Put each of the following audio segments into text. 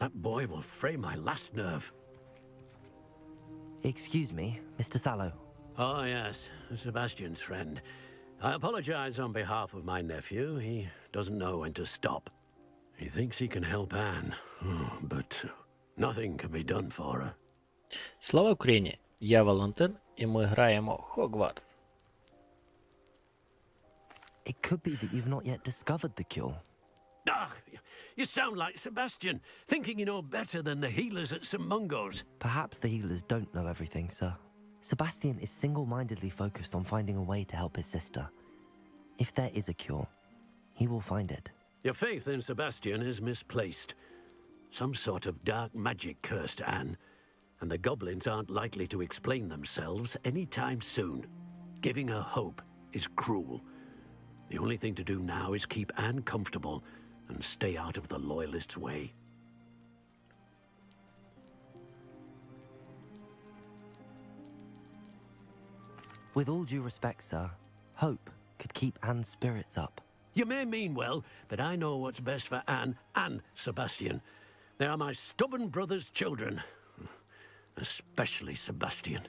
That boy will fray my last nerve. Excuse me, Mr. Sallow. Oh, yes, Sebastian's friend. I apologize on behalf of my nephew. He doesn't know when to stop. He thinks he can help Anne, but nothing can be done for her. Слава Україні! Я Валентин, і ми граємо Хогвартс. It could be that you've not yet discovered the cure. Ah, you sound like Sebastian, thinking you know better than the healers at St. Mungo's. Perhaps the healers don't know everything, sir. Sebastian is single-mindedly focused on finding a way to help his sister. If there is a cure, he will find it. Your faith in Sebastian is misplaced. Some sort of dark magic cursed Anne, and the goblins aren't likely to explain themselves anytime soon. Giving her hope is cruel. The only thing to do now is keep Anne comfortable and stay out of the Loyalists' way. With all due respect, sir, hope could keep Anne's spirits up. You may mean well, but I know what's best for Anne and Sebastian. They are my stubborn brother's children. Especially Sebastian.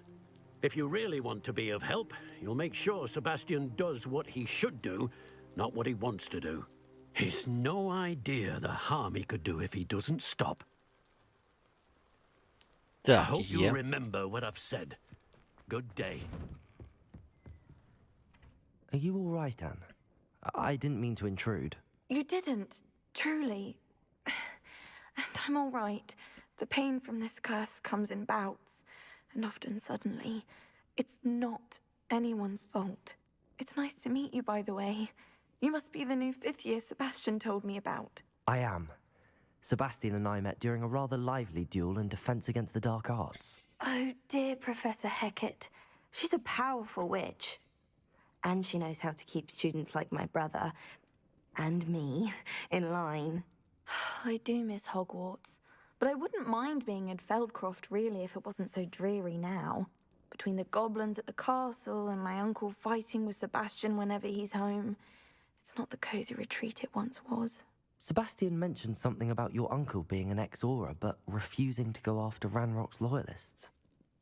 If you really want to be of help, you'll make sure Sebastian does what he should do, not what he wants to do. He's no idea the harm he could do if he doesn't stop. I Так, hope є. you remember what I've said. Good day. Are you all right, Anne? I didn't mean to intrude. You didn't, truly. And I'm all right. The pain from this curse comes in bouts, and often suddenly. It's not anyone's fault. It's nice to meet you, by the way. You must be the new fifth year Sebastian told me about. I am. Sebastian and I met during a rather lively duel in defense against the dark arts. Oh, dear Professor Hecat. She's a powerful witch. And she knows how to keep students like my brother, and me, in line. I do miss Hogwarts. But I wouldn't mind being in Feldcroft, really, if it wasn't so dreary now. Between the goblins at the castle and my uncle fighting with Sebastian whenever he's home. It's not the cozy retreat it once was. Sebastian mentioned something about your uncle being an ex-Aura, but refusing to go after Ranrock's loyalists.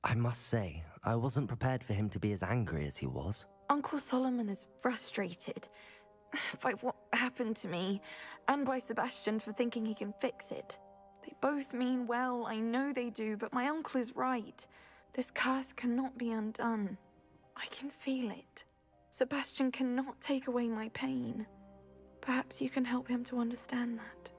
I must say, I wasn't prepared for him to be as angry as he was. Uncle Solomon is frustrated by what happened to me, and by Sebastian for thinking he can fix it. They both mean well, I know they do, but my uncle is right. This curse cannot be undone. I can feel it. Sebastian cannot take away my pain. Perhaps you can help him to understand that.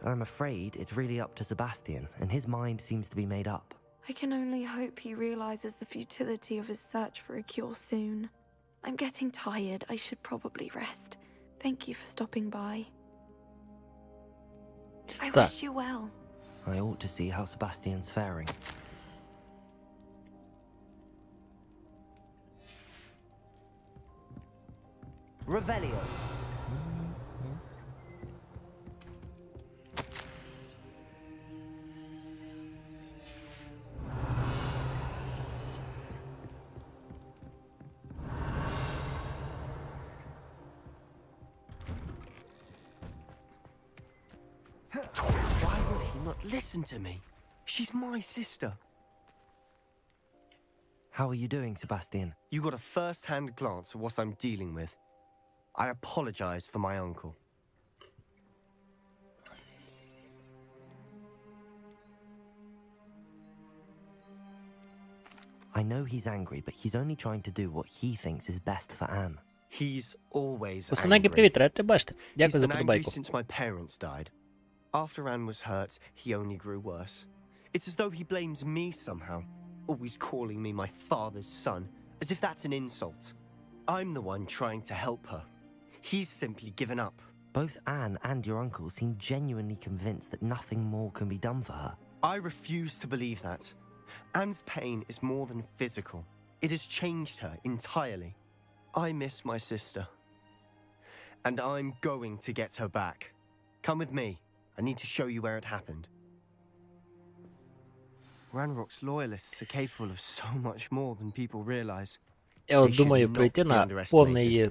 I'm afraid it's really up to Sebastian, and his mind seems to be made up. I can only hope he realizes the futility of his search for a cure soon. I'm getting tired. I should probably rest. Thank you for stopping by. I wish you well. I ought to see how Sebastian's faring. Revelio. Why will he not listen to me? She's my sister. How are you doing, Sebastian? You got a first-hand glance at what I'm dealing with. I apologize for my uncle. I know he's angry, but he's only trying to do what he thinks is best for Anne. He's always KUSANAGI, angry. привіт, рад тебе бачити. He's Дякую за been angry подобайку. since my parents died. After Anne was hurt, he only grew worse. It's as though he blames me somehow, always calling me my father's son, as if that's an insult. I'm the one trying to help her. He's simply given up. Both Anne and your uncle seem genuinely convinced that nothing more can be done for her. I refuse to believe that. Anne's pain is more than physical. It has changed her entirely. I miss my sister. And I'm going to get her back. Come with me. I need to show you where it happened. Ranrock's loyalists are capable of so much more than people realize. Я от They should думаю not прийти be на underestimated. повне її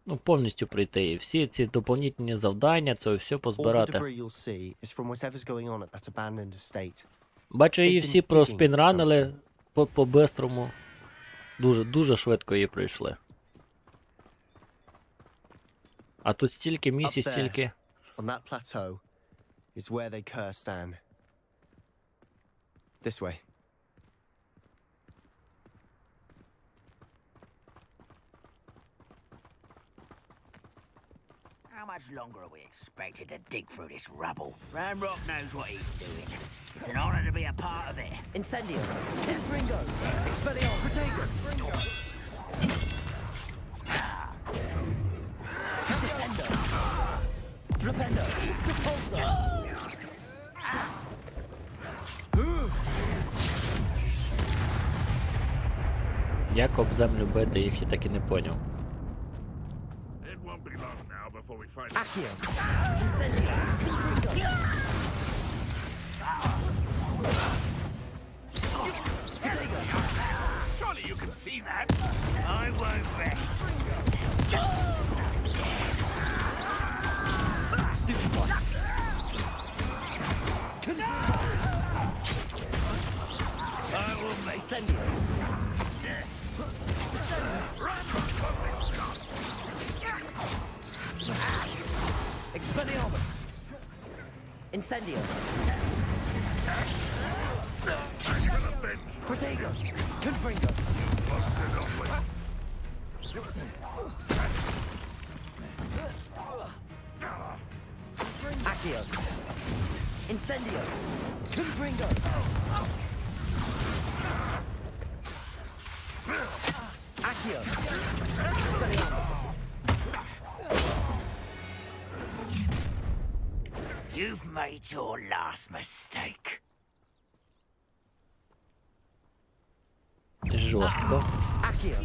Ну, повністю пройти. І всі ці доповнительні завдання, це все All the позбирати. debris you'll see is from whatever's going on at that abandoned estate. Бачу, її They've been всі digging проспінранили по-бистрому. Дуже швидко її пройшли. А тут стільки місій, Up there. стільки... On that plateau is where they cursed Anne. This way. How much longer are we expected to dig through this rubble? Ranrock knows what he's doing. It's an honor to be a part of it. Incendio. Fringo. Expelliarmus. Protego. Descendo. Flipendo. Repulsor. Як об землю бити, їх я так і не поняв. It won't be long now before we find Accio. Incendio. Fringo. Protego. Surely you can see that. I won't rest. Stupefy. I will make Incendio. Expelliarmus. Incendio. Protego. Confringo. Accio. Incendio. Confringo. Accio. Expelliarmus. You've made your last mistake. Жорстко. Accio.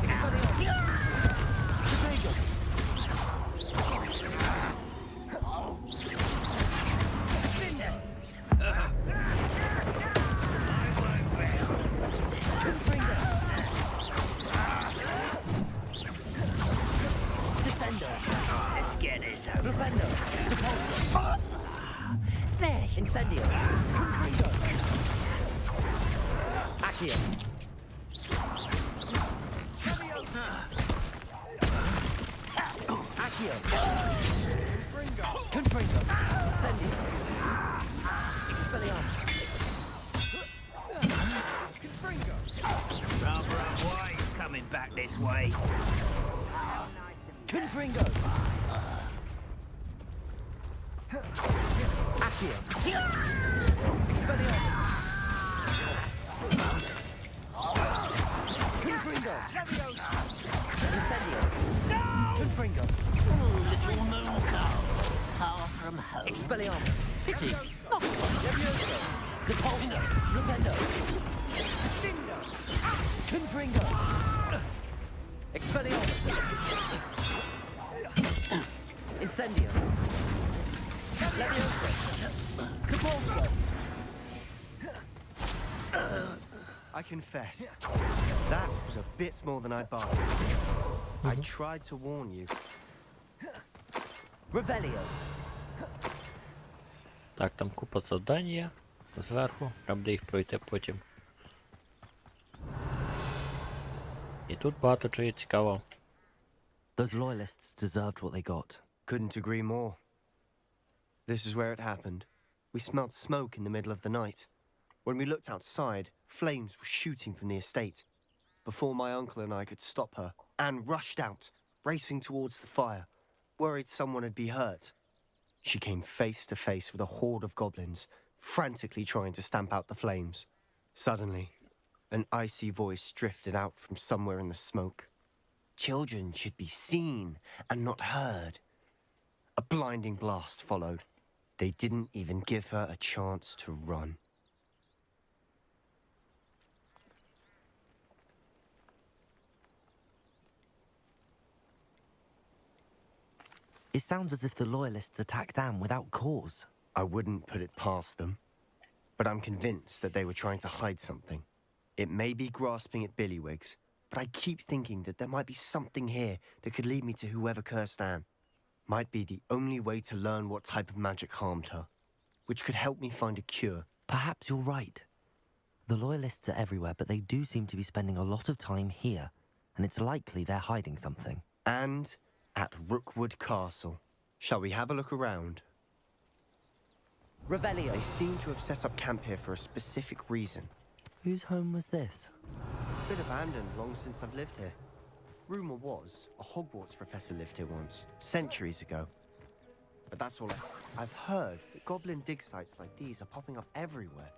Expelliarmus. Protego. Confringo. Descendo. Let's get this over. Flipendo. Repulsor. There. Incendio. Confringo. Accio. Accio. Confringo. Incendio. Expelliarmus. Rather unwise coming back this way. Confringo. Accio. Expelliarmus. Confringo. Incendio. Confringo. Little moon cow, far from home. Expelliarmus. Pity. Not so. Levioso. Depulso. Flipendo. Confringo. Expelliarmus. Incendio. Levioso. Depulso. I confess, that was a bit more than I bargained. I tried to warn you. Revelio. Так, там купа завдань є. Зверху. Треба буде їх пройти потім. І тут багато чого є цікавого. Those loyalists deserved what they got. Couldn't agree more. This is where it happened. We smelled smoke in the middle of the night. When we looked outside, flames were shooting from the estate. Before my uncle and I could stop her, Anne rushed out, racing towards the fire, worried someone had been hurt. She came face to face with a horde of goblins, frantically trying to stamp out the flames. Suddenly, an icy voice drifted out from somewhere in the smoke. Children should be seen and not heard. A blinding blast followed. They didn't even give her a chance to run. It sounds as if the loyalists attacked Anne without cause. I wouldn't put it past them, but I'm convinced that they were trying to hide something. It may be grasping at billywhigs, but I keep thinking that there might be something here that could lead me to whoever cursed Anne. Might be the only way to learn what type of magic harmed her, which could help me find a cure. Perhaps you're right. The loyalists are everywhere, but they do seem to be spending a lot of time here, and it's likely they're hiding something. And at Rookwood Castle. Shall we have a look around? Revelio. They seem to have set up camp here for a specific reason. Whose home was this? Been abandoned long since I've lived here. Rumor was a Hogwarts professor lived here once, centuries ago. But that's all I've heard that goblin dig sites like these are popping up everywhere.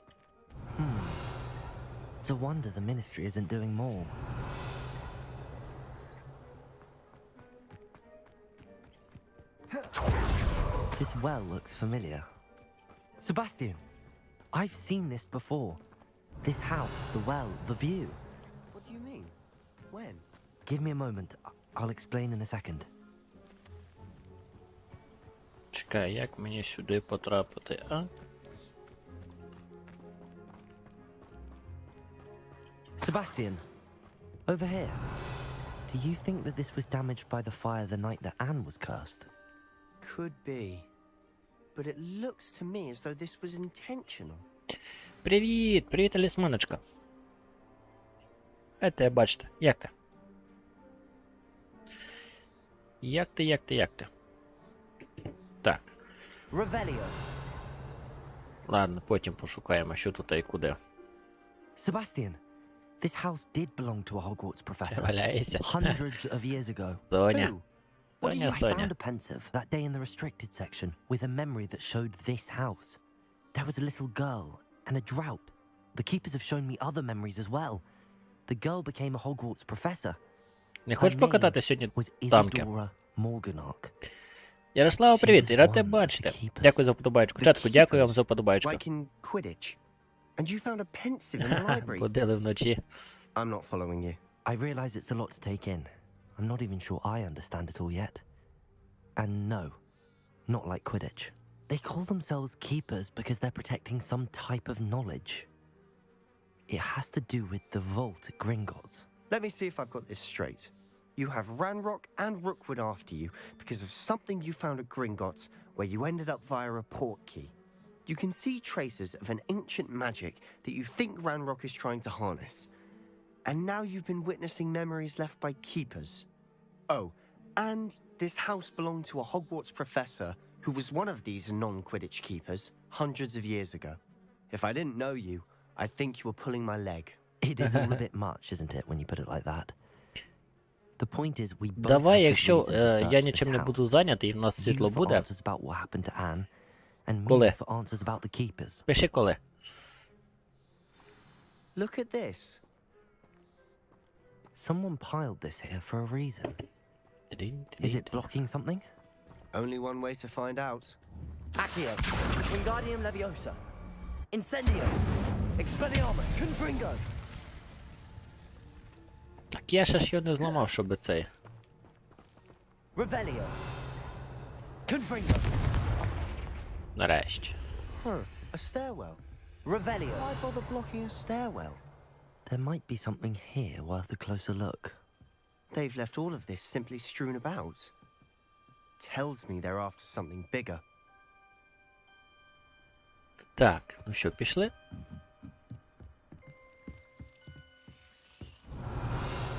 It's a wonder the ministry isn't doing more. This well looks familiar. Sebastian, I've seen this before. This house, the well, the view. What do you mean? When? Give me a moment. I'll explain in a second. Чекай, як мені сюди потрапити, а? Sebastian, over here. Do you think that this was damaged by the fire the night that Anne was cursed? Could be. But it looks to me as though this was intentional. Привіт! Привіт, талісманочка. Ете, бачите, як ти? Як ти? Так, Revelio. ладно, потім пошукаємо, що тут і куди. Sebastian, this house did belong to a Hogwarts professor Валяється. hundreds of years ago. Соня. Who? Соня, I found Соня. a pensive that day in the restricted section with a memory that showed this house. There was a little girl and a drought. The keepers have shown me other memories as well. The girl became a Hogwarts professor. Не Her хочеш name покатати сьогодні was танки? Isadora Morganach. Ярослава, She привіт, was і рад тебе one of бачити. the keepers. Дякую за подобаєчку. The Чатку, дякую вам keepers, за подобаєчку. Like in Quidditch. And you found a pensive in the library. Ходили вночі. I'm not following you. I realize it's a lot to take in. I'm not even sure I understand it all yet. And no, not like Quidditch. They call themselves keepers because they're protecting some type of knowledge. It has to do with the vault at Gringotts. Let me see if I've got this straight. You have Ranrock and Rookwood after you because of something you found at Gringotts where you ended up via a port key. You can see traces of an ancient magic that you think Ranrock is trying to harness. And now you've been witnessing memories left by keepers. Oh, and this house belonged to a Hogwarts professor who was one of these non-Quidditch keepers hundreds of years ago. If I didn't know you, I'd think you were pulling my leg. It is all a bit much, isn't it, when you put it like that? The point is, we both Давай, have good якщо reason to search я this нічим не буду house. зайнятий, і в нас You світло for буде, answers about what happened to Anne, and me Коли? for answers about the keepers. пиши коли. Look at this. Someone piled this here for a reason. Is it blocking something? Only one way to find out. Accio, Wingardium Leviosa, Incendio, Expelliarmus, Confringo. Так я ще ж його не зламав, щоб цей. Revelio, Confringo, Нарешті. Huh, a stairwell. Revelio. Why bother blocking a stairwell? There might be something here worth a closer look. They've left all of this simply strewn about. Tells me they're after something bigger. Так, ну що, пішли?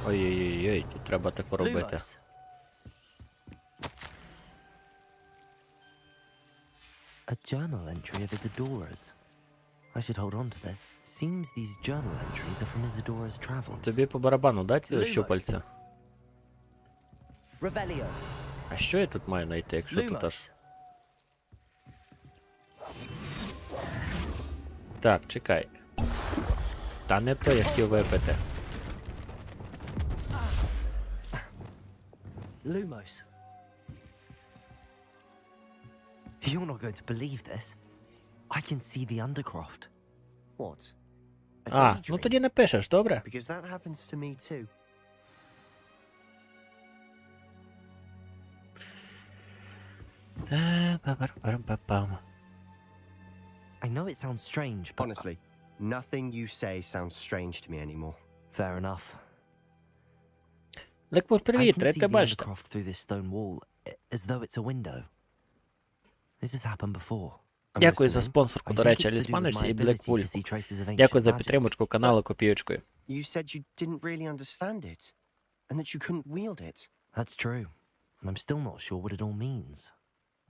Ой-ой-ой, тут треба тако робити. Lumos. A journal entry of Isadora's. I should hold on to that. Seems these journal entries are from Isadora's travels. Тобі по барабану дать Lumos. щупальця? Revelio. А що я тут маю знайти, якщо тут аж... Lumos. Так, чекай. Та не то я хотів випити. Lumos. You're not going to believe this. I can see the Undercroft. What? A А, ну daydream? тоді напишеш, добре? Because that happens to me too. Па-пам-пам-пам. I know it sounds strange, but... Honestly, nothing you say sounds strange to me anymore. Fair enough. Лекпур, I привіт, can рад see тебе the бачити. undercroft through this stone wall, as though it's a window. This has happened before. I'm Дякую за listening. спонсорку, I до think речі, it's to do with Алісманусі my і ability to Блеквульфу. see traces of ancient Дякую за magic. підтримочку каналу копієчкою. You said you didn't really understand it, and that you couldn't wield it. That's true, and I'm still not sure what it all means.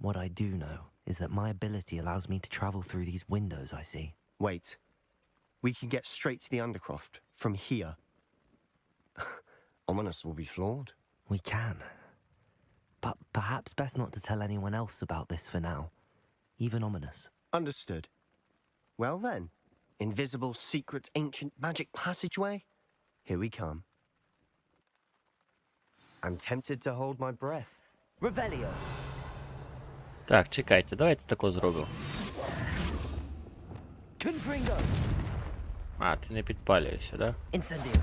What I do know is that my ability allows me to travel through these windows I see. Wait. We can get straight to the Undercroft from here. Ominous will be flawed. We can. But perhaps best not to tell anyone else about this for now. Even Ominous. Understood. Well then, invisible, secret, ancient magic passageway? Here we come. I'm tempted to hold my breath. Revelio! Так, чекайте, давайте тако зробимо. Confringo! А, ти не підпалюєшся, да? Incendio!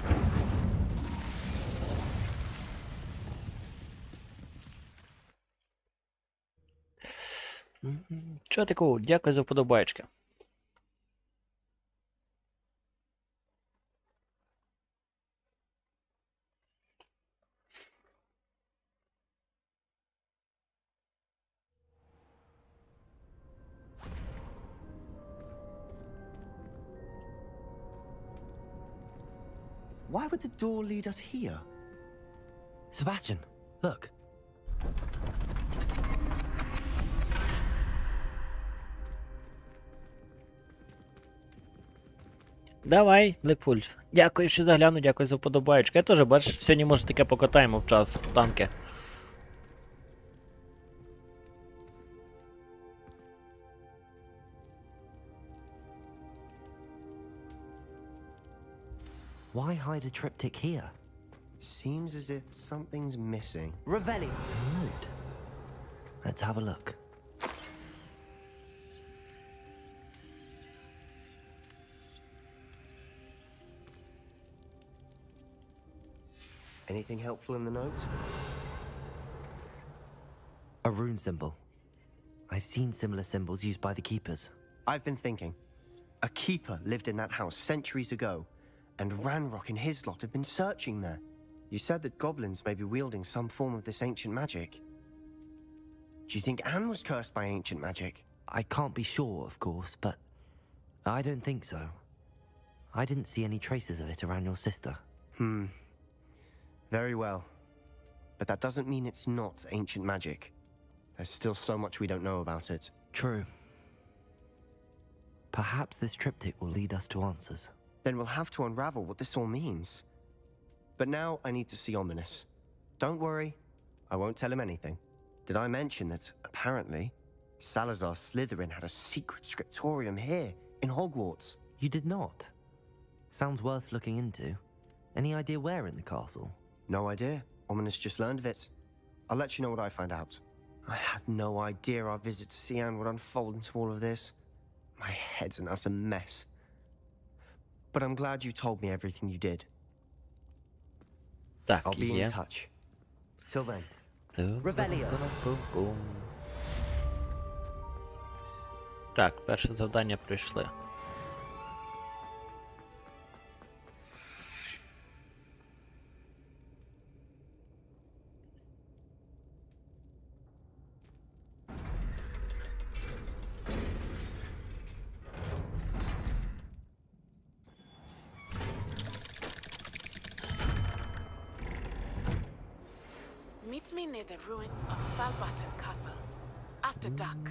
Чого такого? Дякую за вподобайки. Why would the door lead us here? Sebastian, look. Давай, Блеквульф. Дякую, що заглянув, дякую за вподобайки. Я теж, бачиш, сьогодні, може, таке покатаємо в час в танки. Why hide a triptych here? Seems as if something's missing. Revelio! Note. Let's have a look. Anything helpful in the note? A rune symbol. I've seen similar symbols used by the keepers. I've been thinking. A keeper lived in that house centuries ago, and Ranrock and his lot have been searching there. You said that goblins may be wielding some form of this ancient magic. Do you think Anne was cursed by ancient magic? I can't be sure, of course, but I don't think so. I didn't see any traces of it around your sister. Very well. But that doesn't mean it's not ancient magic. There's still so much we don't know about it. True. Perhaps this triptych will lead us to answers. Then we'll have to unravel what this all means. But now I need to see Ominous. Don't worry, I won't tell him anything. Did I mention that, apparently, Salazar Slytherin had a secret scriptorium here, in Hogwarts? You did not? Sounds worth looking into. Any idea where in the castle? No idea. Ominous just learned of it. I'll let you know what I find out. I had no idea our visit to Sian would unfold into all of this. My head's an utter mess. But I'm glad you told me everything you did. Так, I'll be є. in touch. Till then. Revelio. Так, перше завдання пройшли. Meet me near the ruins of Falbatten Castle. After dark.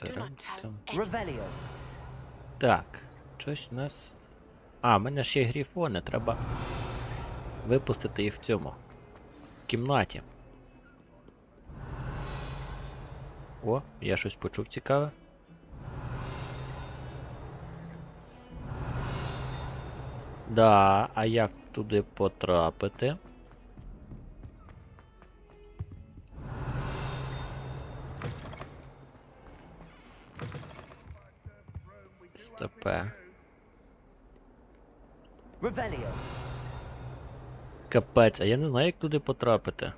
Do not tell anyone. Revelio. Так, щось у нас... А, в мене ще й грифони, треба випустити їх в цьому. В кімнаті. О, я щось почув цікаве. Да, а як туди потрапити? Стопе. Revelio. Капець, а я не знаю, як туди потрапити.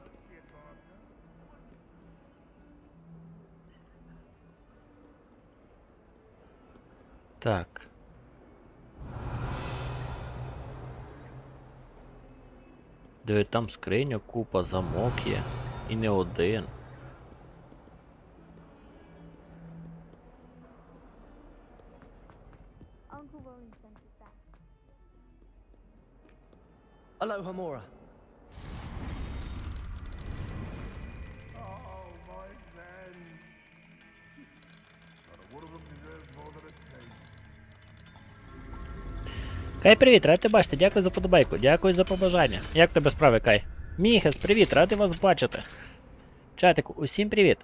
Так. Диви, там скриня, купа, замок є. І не один. Aloha Mora. Oh, my friend. Not a one of them deserves more than a taste. Кай, привіт, радий тебе бачити, дякую за подобайку, дякую за побажання. Як тебе справи, Кай? Міхес, привіт, радий вас бачити. Чатику, усім привіт.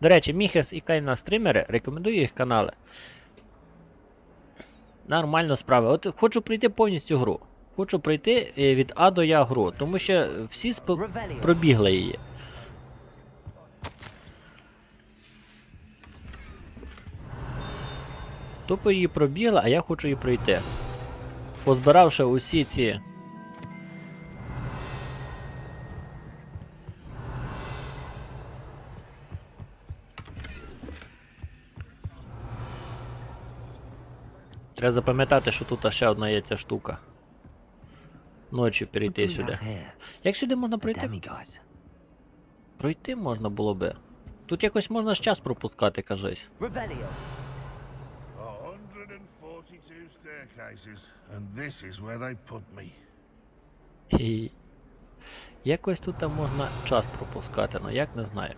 До речі, Міхес і Кай на стрімери, рекомендую їх канали. Нормально справи. От хочу пройти повністю гру. Хочу пройти від А до Я гру, тому що всі пробігли її. Тупо її пробігла, а я хочу її пройти. Позбиравши усі ці... Треба запам'ятати, що тут ще одна є ця штука. Ночі перейти сюди. Як сюди можна пройти? Пройти можна було би. Тут якось можна ж час пропускати, кажись. 142 staircases, and this is where they put me. І... Якось тут можна час пропускати, але як не знаю.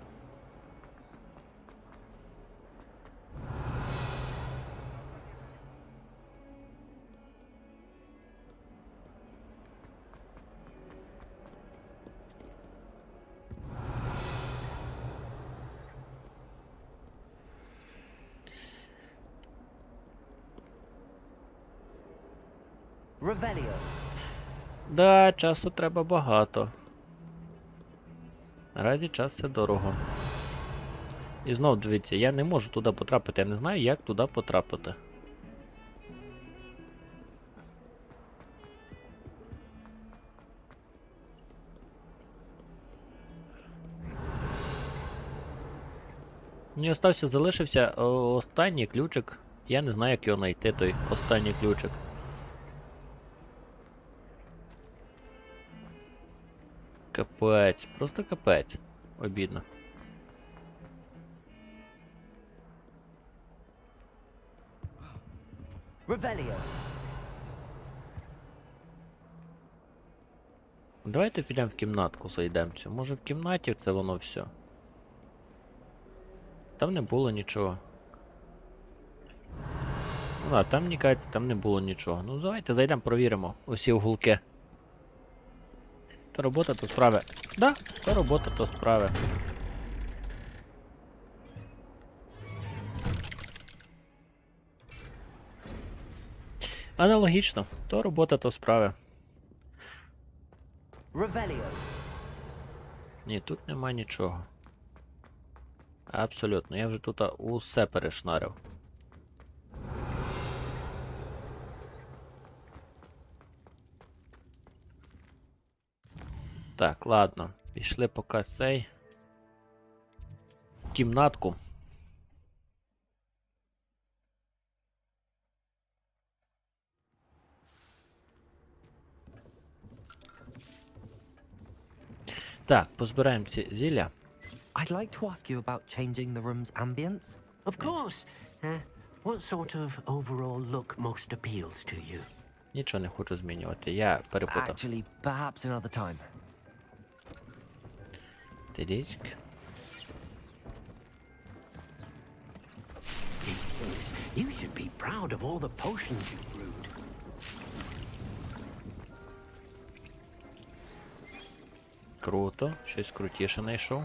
Да, часу треба багато. Наразі час це дорого. І знов дивіться, я не можу туди потрапити, я не знаю, як туди потрапити. Мені залишився останній ключик. Я не знаю, як його знайти, той останній ключик. Капець, просто капець. Обідно. Давайте підемо в кімнатку зайдемо. Може в кімнаті це воно все. Там не було нічого. Ну а там нікається, там не було нічого. Ну давайте зайдемо, провіримо усі угулки. То робота, то справи. Да, то робота, то справи. Аналогічно. То робота, то справи. Ні, тут нема нічого. Абсолютно. Я вже тут усе перешнарив. Так, ладно. Пішли поки цей. Кімнатку. Так, позбираємо ці зілля. I'd like to ask you about changing the room's ambience. Of course. What sort of overall look most appeals to you? Нічого не хочу змінювати, я перепутав. Actually, perhaps another time. Тидичк. You should be proud of all the potions you brewed. Круто, щось крутіше знайшов.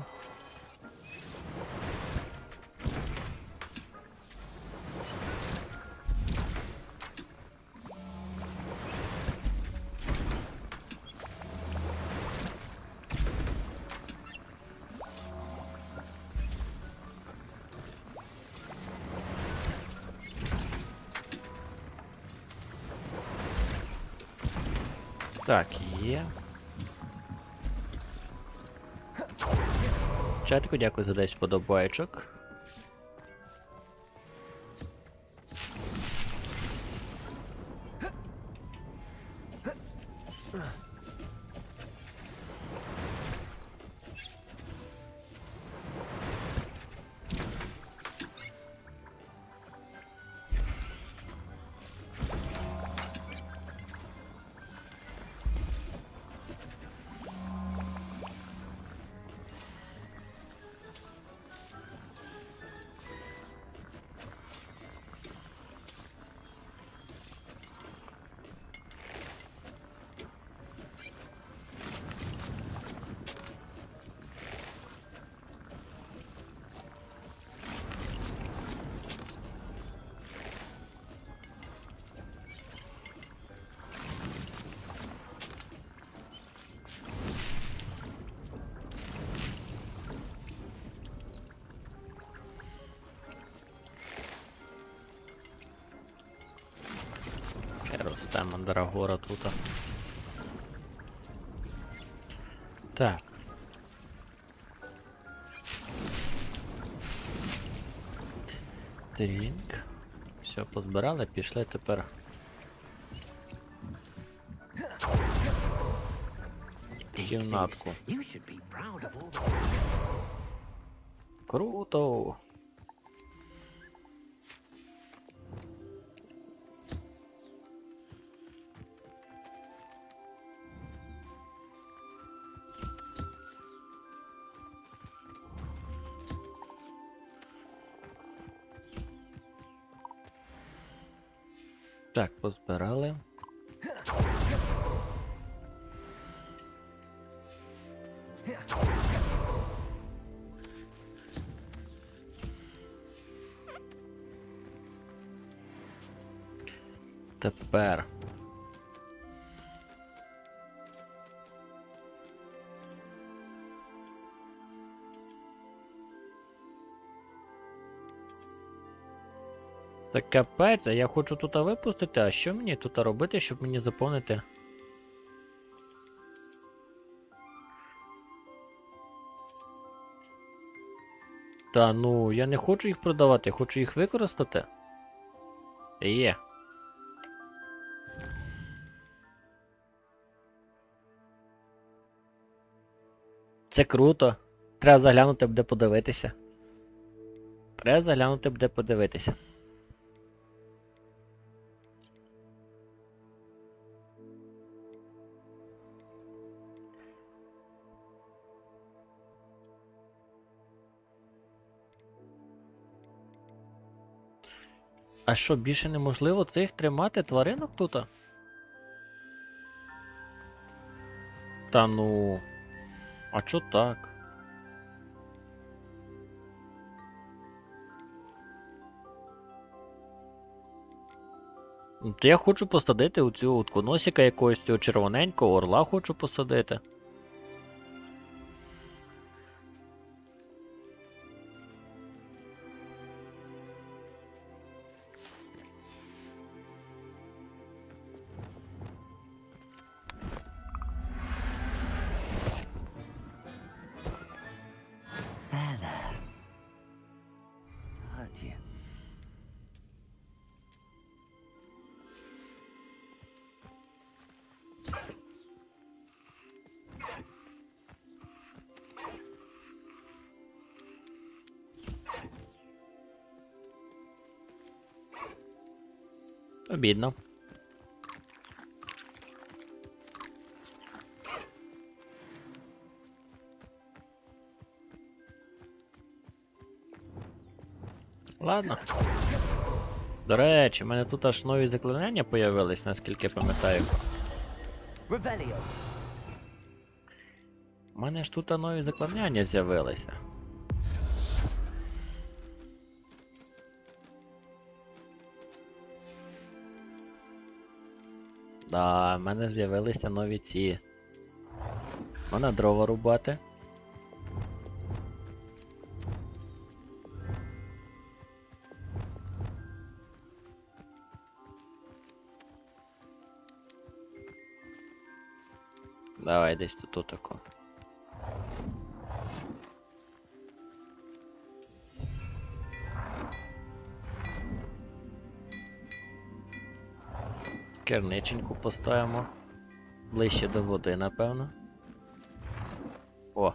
Так, є. Чатику, дякую за 10 подобайчок. мандрагора тут. Так. Трінк. Все, позбирали, пішли тепер. Кімнатку. Круто! Так, позбирали. Тепер. Так капець, а я хочу тут випустити, а що мені тут робити, щоб мені заповнити? Та ну, я не хочу їх продавати, я хочу їх використати. Є. Це круто. Треба заглянути, буде подивитися. Треба заглянути, буде подивитися. А що, більше неможливо цих тримати тваринок тут? Та ну... А чо так? То я хочу посадити оцю утконосика якогось, цього червоненького, орла хочу посадити. Обідно. Ладно. До речі, в мене тут аж нові заклинання появились, наскільки пам'ятаю. У мене ж тут нові заклинання з'явилися. Да, в мене з'явилися нові ці. Можна дрова рубати. Давай десь тут отако. Керниченьку поставимо. Ближче до води, напевно. О!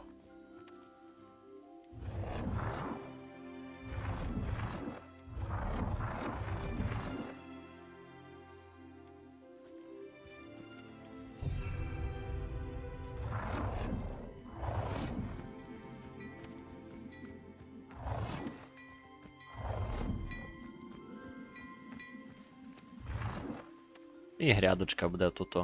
І грядочка буде тут.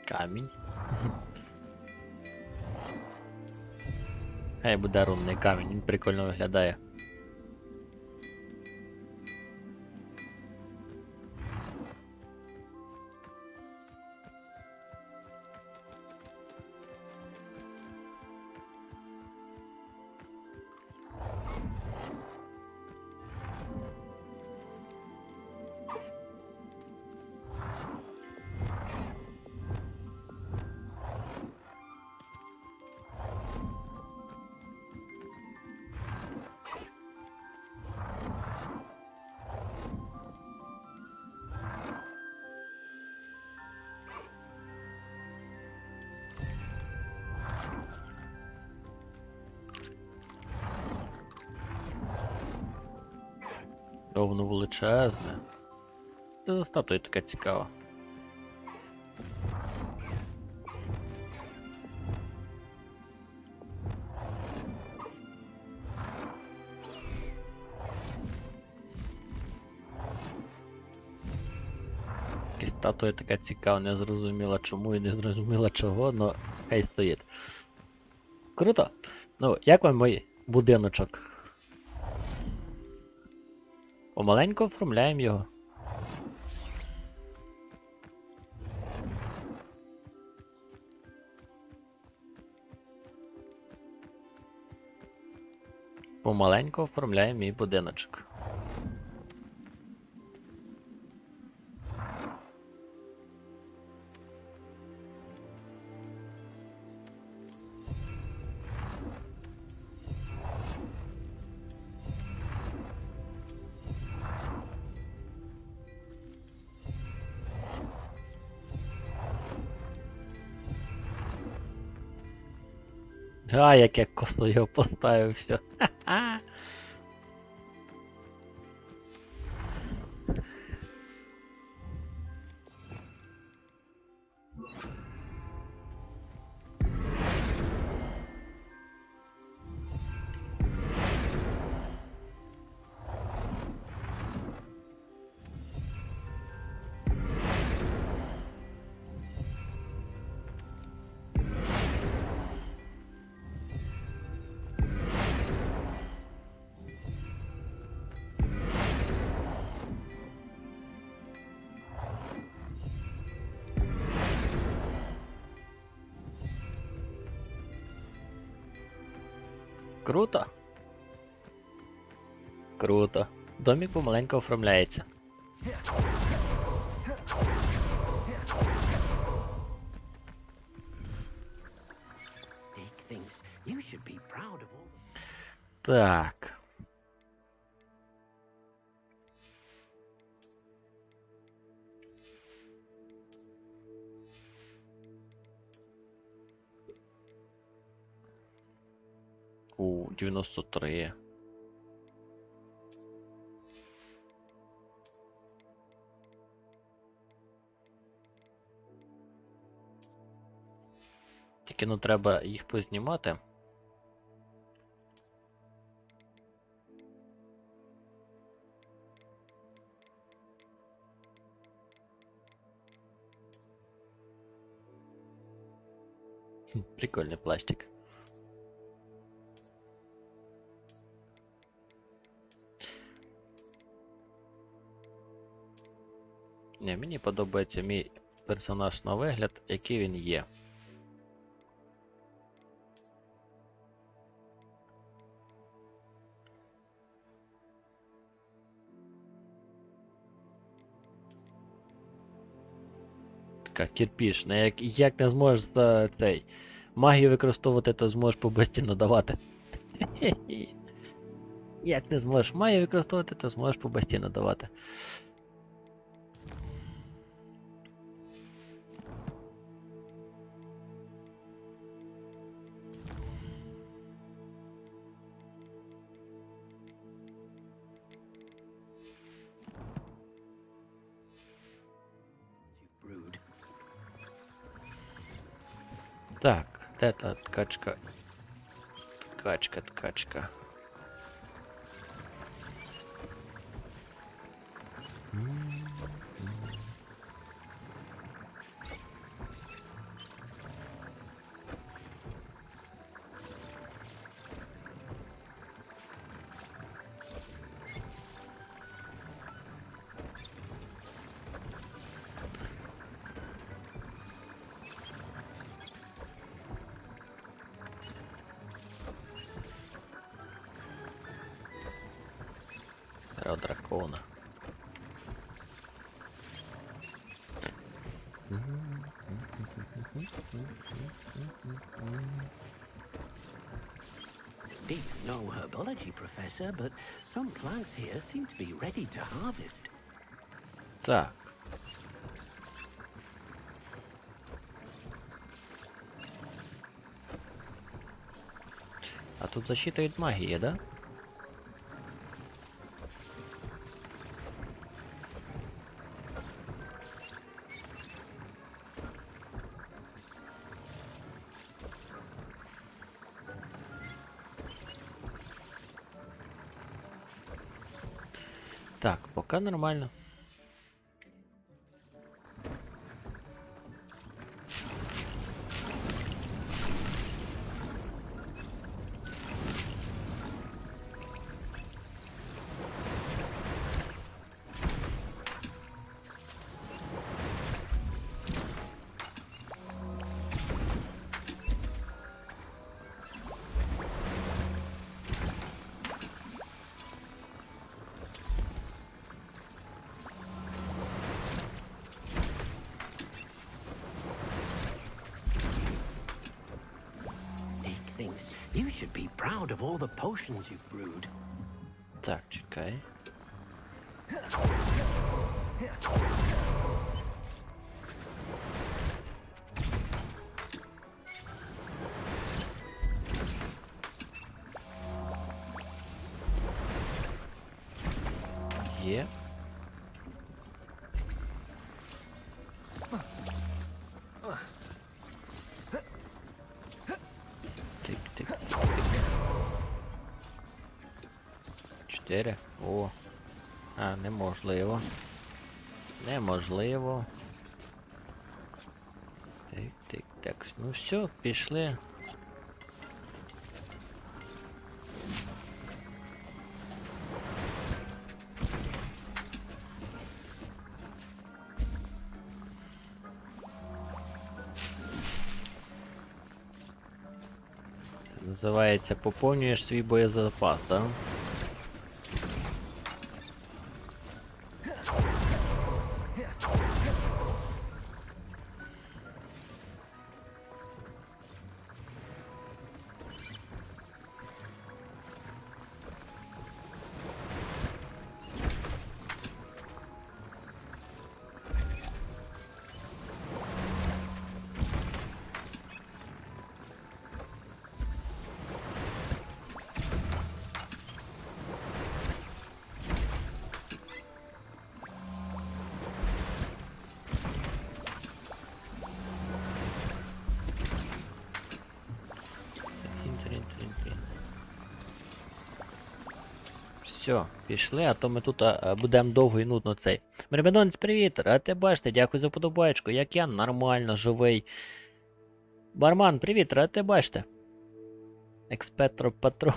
Камінь. Хай буде рунний камінь, він прикольно виглядає. О, воно величезне. Це за статуя така цікава. Статуя така цікава, не зрозуміла чому і не зрозуміла чого, но хай стоїть. Круто! Ну, як вам мій будиночок? Помаленьку оформляємо його. Помаленьку оформляємо мій будиночок. А, як я косо його поставив, все. Ха-ха! Круто. Круто. Домик помаленьку оформляється. Так. У 93. Тільки ну треба їх познімати. Прикольний пластик. Не, мені подобається мій персонаж на вигляд, який він є. Така кирпішна, як не зможеш за цей магію використовувати, то зможеш побестійно давати. Як не зможеш магію використовувати, то зможеш побестійно давати. Так, де та ткачка? Ткачка. Дракона. Deep no herbology, Professor, but some plants here seem to be ready to harvest. Так. А тут защита від магії, да? Так, поки нормально. You should be proud of all the potions you've brewed. Так, чекай. Є. Тик-тик. 4. О. А, неможливо. Неможливо. Так. Ну все, пішли. Називається поповнюєш свій боєзапас, так? Все, пішли, а то ми тут будемо довго і нудно цей. Мермедонець, привіт! Радий бачити, дякую за вподобаєчку. Як я? Нормально, живий. Барман, привіт, радий бачити. Експетро Патро.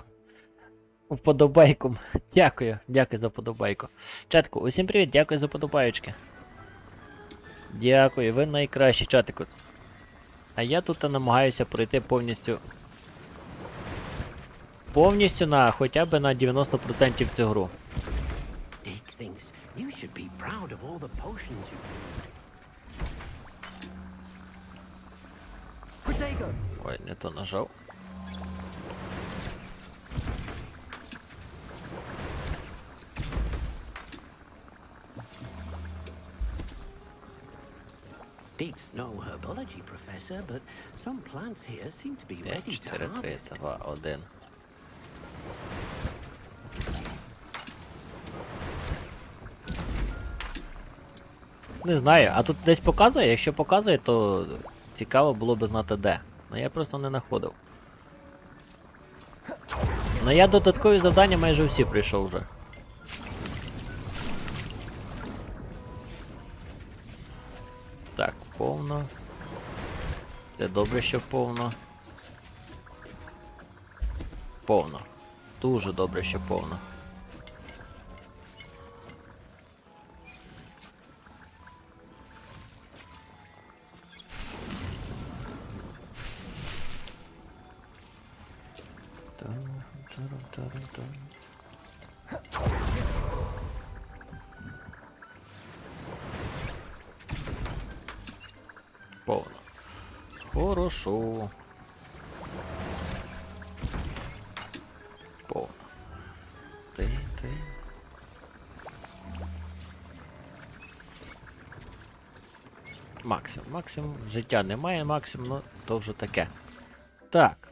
Вподобайку. Дякую за вподобайку. Чатку, усім привіт, дякую за вподобаєчки. Дякую, ви найкращі, чатику. А я тут намагаюся пройти повністю на хоча б на 90% цю гру. Ой, не то нажав. Deek's no herbology professor, but some plants here seem to be ready to 4, 3, harvest. 2, 1. Не знаю, а тут десь показує? Якщо показує, то цікаво було б знати де. Ну я просто не знаходив. Ну я додаткові завдання майже всі пройшов вже. Так, повно. Це добре, що повно. Повно. Дуже добре, що повно. Повно. Хорошо. Повно. Ти. Максимум. Життя немає максимум, ну то вже таке. Так.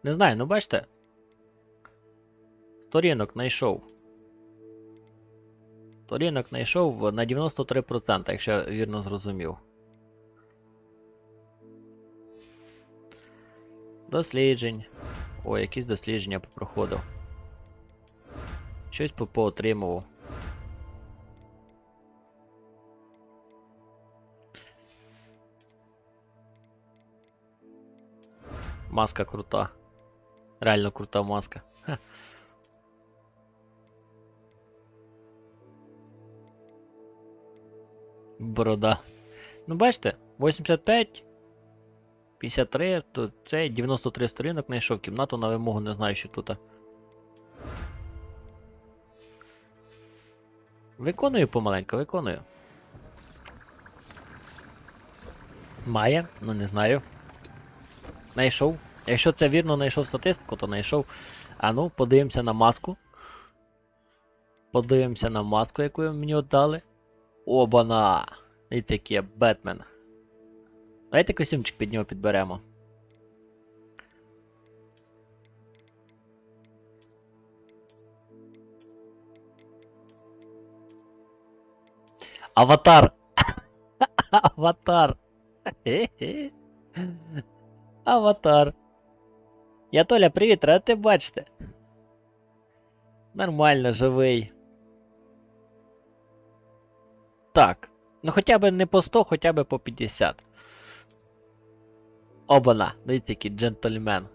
Не знаю, ну бачите. Сторінок знайшов. Сторінок знайшов на 93%, якщо я вірно зрозумів. Досліджень. Ой, якісь дослідження попроходив. Щось поотримував. Маска крута. Реально крута маска. Ха. Борода. Ну бачите, 85, 53, тут це 93 сторінок знайшов, кімнату на вимогу, не знаю, що тут. Виконую помаленьку, виконую. Має, ну не знаю. Найшов. Якщо це вірно, знайшов статистику, то знайшов. А ну, подивимося на маску. Подивимося на маску, яку мені віддали. Обана! Дивіться, який я Бетмен. Давайте костюмчик під нього підберемо. Аватар! Аватар! Аватар! Я Толя, привіт, рад тебе бачити. Нормально, живий. Так. Ну хоча б не по 100, хоча б по 50. Обана, дивіться, який джентльмен.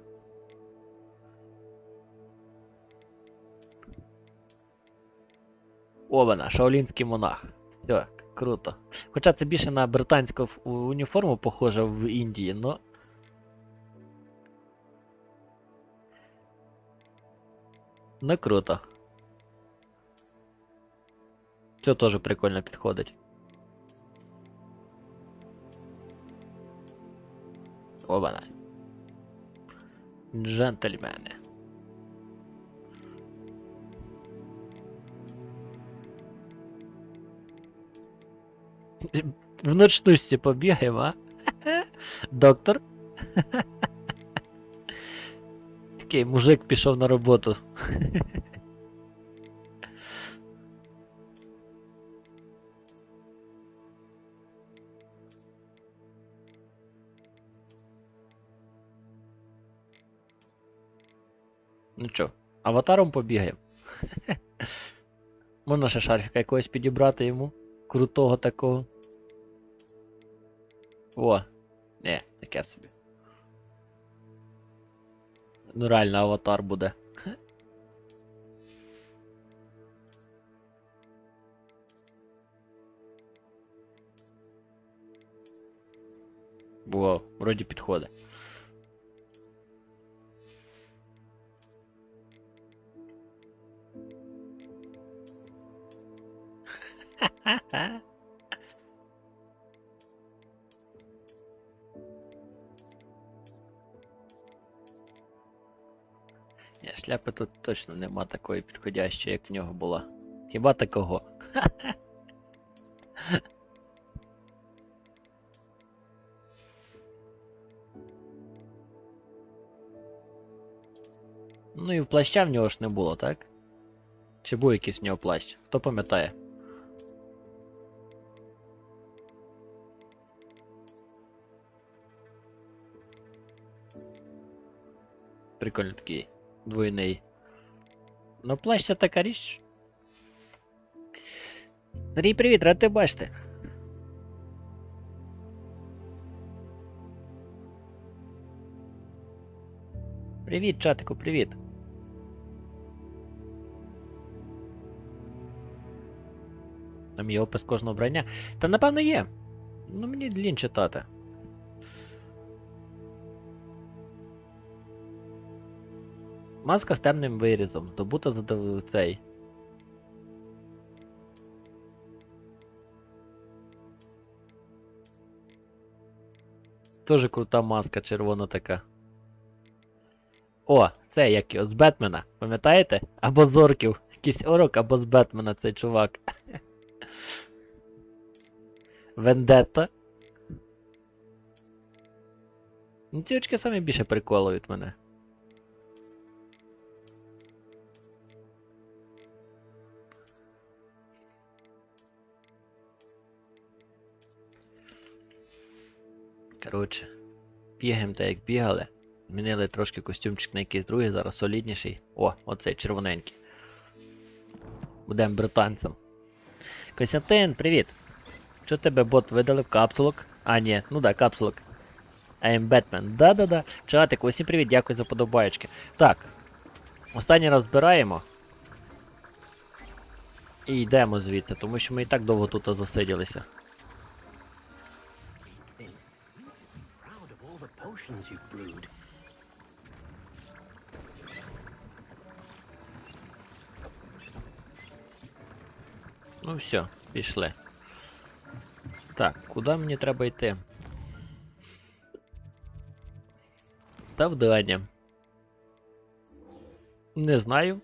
Обана, шаолінський монах. Все, круто. Хоча це більше на британську уніформу похоже в Індії, но... Ну круто. Це теж прикольно підходить. Обана. Джентльмени. В ночнушці побігаємо, а? Доктор. Такий мужик пішов на роботу. Ну чо, аватаром побігаємо. Можна ще шарфіка якогось підібрати йому. Крутого такого. О, не, таке собі. Ну реально аватар буде. Во, вроді підходить. Ха-ха-ха. Ні, шляпи тут точно нема такої підходящої, як в нього була. Хіба такого? Ну і в плаща в нього ж не було, так? Чи був якийсь в нього плащ? Хто пам'ятає? Прикольно такий двойний. Ну плащ це така річ. Сергій, привіт, рад тебе бачити. Привіт, чатику, привіт. Там є опис кожного вбрання. Та напевно є. Ну мені лінь читати. Маска з темним вирізом. Здобута за цей. Тоже крута маска, червона така. О, це як його, з Бетмена, пам'ятаєте? Або з орків. Якийсь орок, або з Бетмена цей чувак. Вендетта. Ну ці очки самі більше приколують мене. Коротше, бігаємо так як бігали. Змінили трошки костюмчик на якийсь другий, зараз солідніший. О, оцей червоненький. Будем британцем. Костянтин, привіт! Що тебе бот видали в капсулок? А, ні, ну да, капсулок. I'm Batman. Да-да-да. Чатик, усім привіт, дякую за подобаєчки. Так. Останній раз збираємо. І йдемо звідси, тому що ми і так довго тут засиділися. Proud of all the potions you've brewed. Ну все, пішли. Так, куди мені треба йти? Завдання. Не знаю.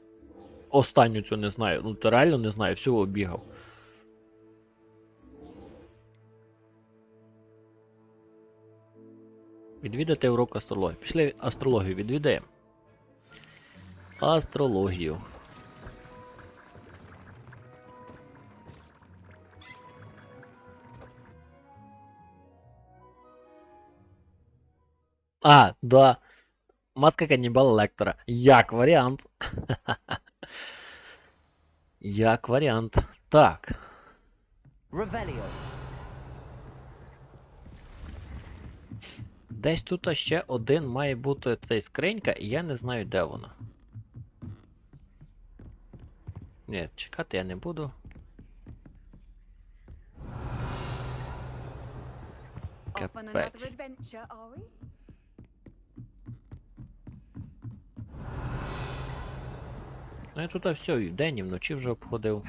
Останню цю не знаю. Ну, то реально не знаю, всього обігав. Відвідати урок астрології. Пішли астрологію відвідаємо. Астрологію. А, да. Матка канібала лектора. Як варіант. Як варіант. Так. Десь тут ще один має бути цей скринька, і я не знаю, де вона. Ні, чекати я не буду. Капець. Ну я тут все, і вдень, і вночі вже обходив.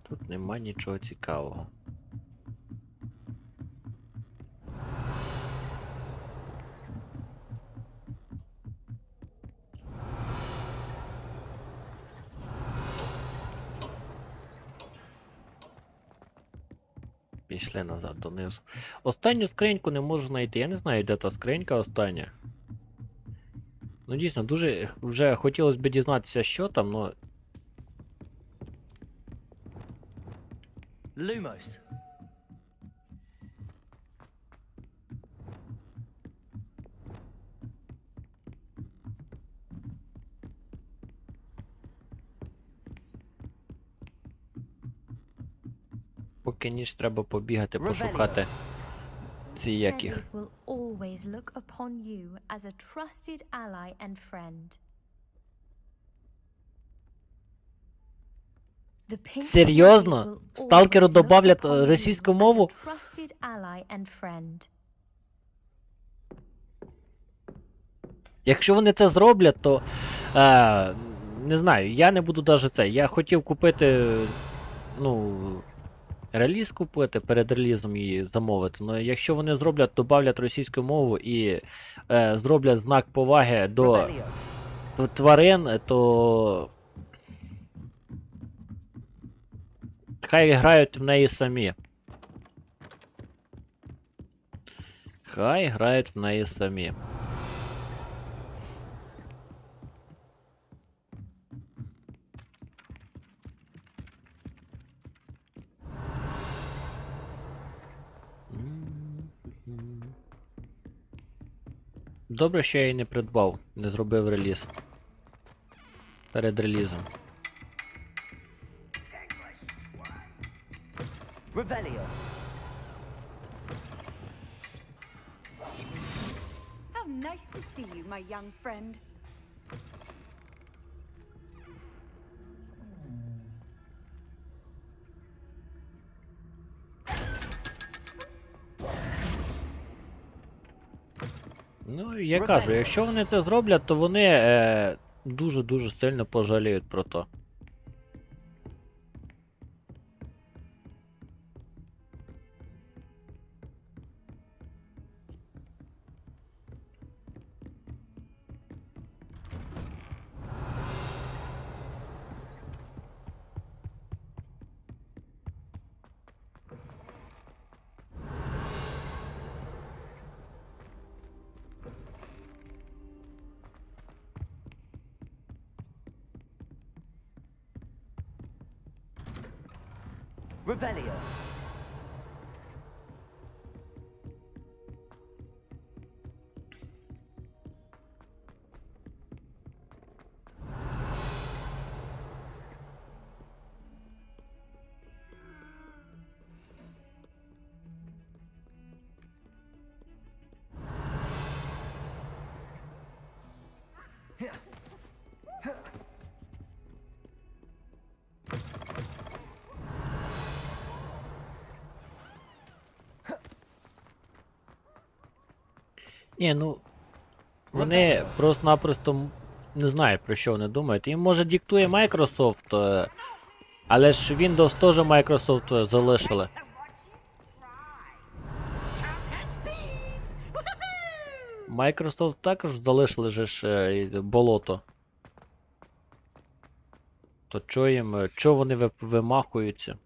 Тут нема нічого цікавого. Пішли назад донизу. Останню скриньку не можу знайти. Я не знаю, де та скринька остання. Ну дійсно, дуже вже хотілося б дізнатися, що там, но... Lumos. Поки ніж треба побігати, пошукати ці які. Servus will always look upon you as a trusted ally and friend. The pink Серйозно? servus will Сталкеру always look добавлять upon you російську as a мову? trusted ally and friend. Якщо вони це зроблять, то не знаю, я не буду навіть це. Я хотів купити, ну, реліз купити, перед релізом її замовити. Але якщо вони зроблять, добавлять російську мову і зроблять знак поваги до тварин, то хай грають в неї самі. Хай грають в неї самі. Добре, що я її не придбав, не зробив реліз. Перед релізом. How nice to see you, my young friend. Ну, я кажу, якщо вони це зроблять, то вони дуже-дуже сильно пожаліють про то. Revelio. Ні, ну... Вони просто-напросто не знаю, про що вони думають. Їм, може, диктує Microsoft, але ж Windows теж Microsoft залишили. Microsoft також залишили же ж болото. То чо їм, чо вони вимахуються?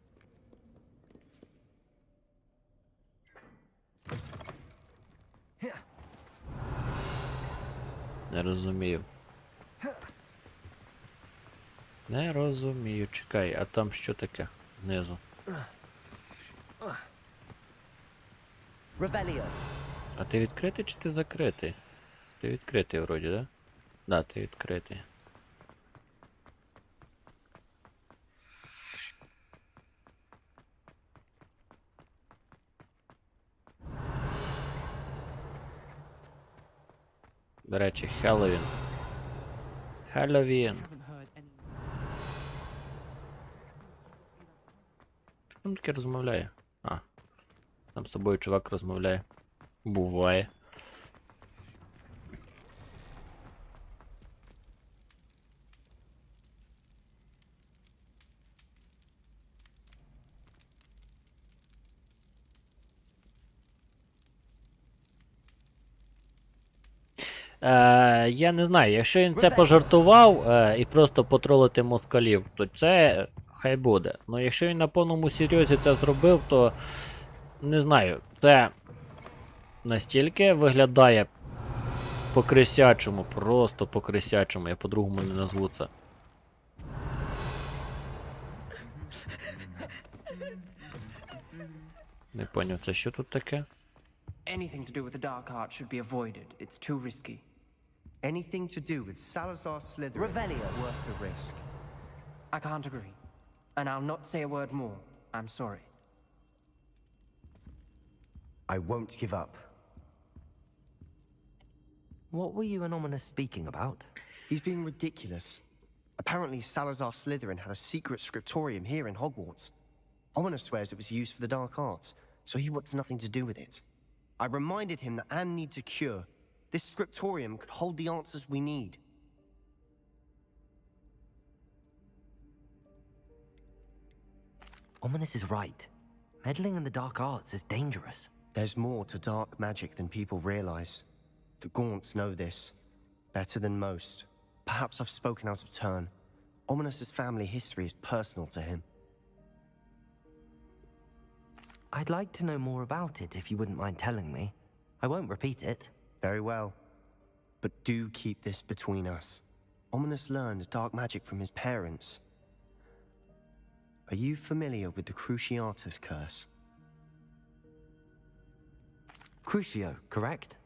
Не розумію. Не розумію. Чекай, а там що таке? Знизу. А ти відкритий чи ти закритий? Ти відкритий вроді, да? Да, ти відкритий. До речі, Хеллоуін. Хеллоуін. Хто там таке розмовляє? А. Там з собою чувак розмовляє. Буває. Я не знаю, якщо він це пожартував і просто потролити москалів, то це хай буде. Ну якщо він на повному серйозі це зробив, то не знаю, це настільки виглядає по-крисячому, просто по-крисячому, я по-другому не назву це. Не поняв, це що тут таке? Anything to do with the dark art should be avoided. It's too risky. Anything to do with Salazar Slytherin worth the risk. I can't agree. And I'll not say a word more. I'm sorry. I won't give up. What were you and Ominous speaking about? He's being ridiculous. Apparently Salazar Slytherin had a secret scriptorium here in Hogwarts. Ominous swears it was used for the dark arts, so he wants nothing to do with it. I reminded him that Anne needs a cure. This scriptorium could hold the answers we need. Ominous is right. Meddling in the dark arts is dangerous. There's more to dark magic than people realize. The Gaunts know this better than most. Perhaps I've spoken out of turn. Ominous's family history is personal to him. I'd like to know more about it if you wouldn't mind telling me. I won't repeat it. Very well. But do keep this between us. Ominous learned dark magic from his parents. Are you familiar with the Cruciatus curse? Crucio, correct?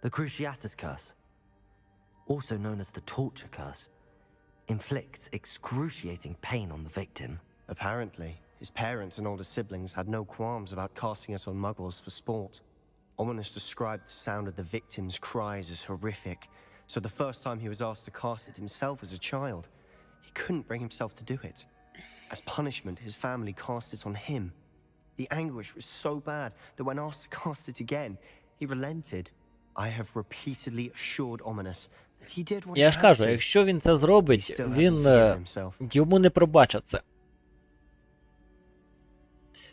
The Cruciatus curse. Also known as the torture curse. Inflicts excruciating pain on the victim. Apparently, his parents and older siblings had no qualms about casting it on muggles for sport. Ominous described the sound of the victim's cries as horrific, so the first time he was asked to cast it himself as a child, he couldn't bring himself to do it. As punishment, his family cast it on him. The anguish was so bad that when asked to cast it again, he relented. I have repeatedly assured Ominous that he did what he Я ж had кажу, to. якщо він це зробить, He still hasn't він forgiven himself. йому не пробачать це.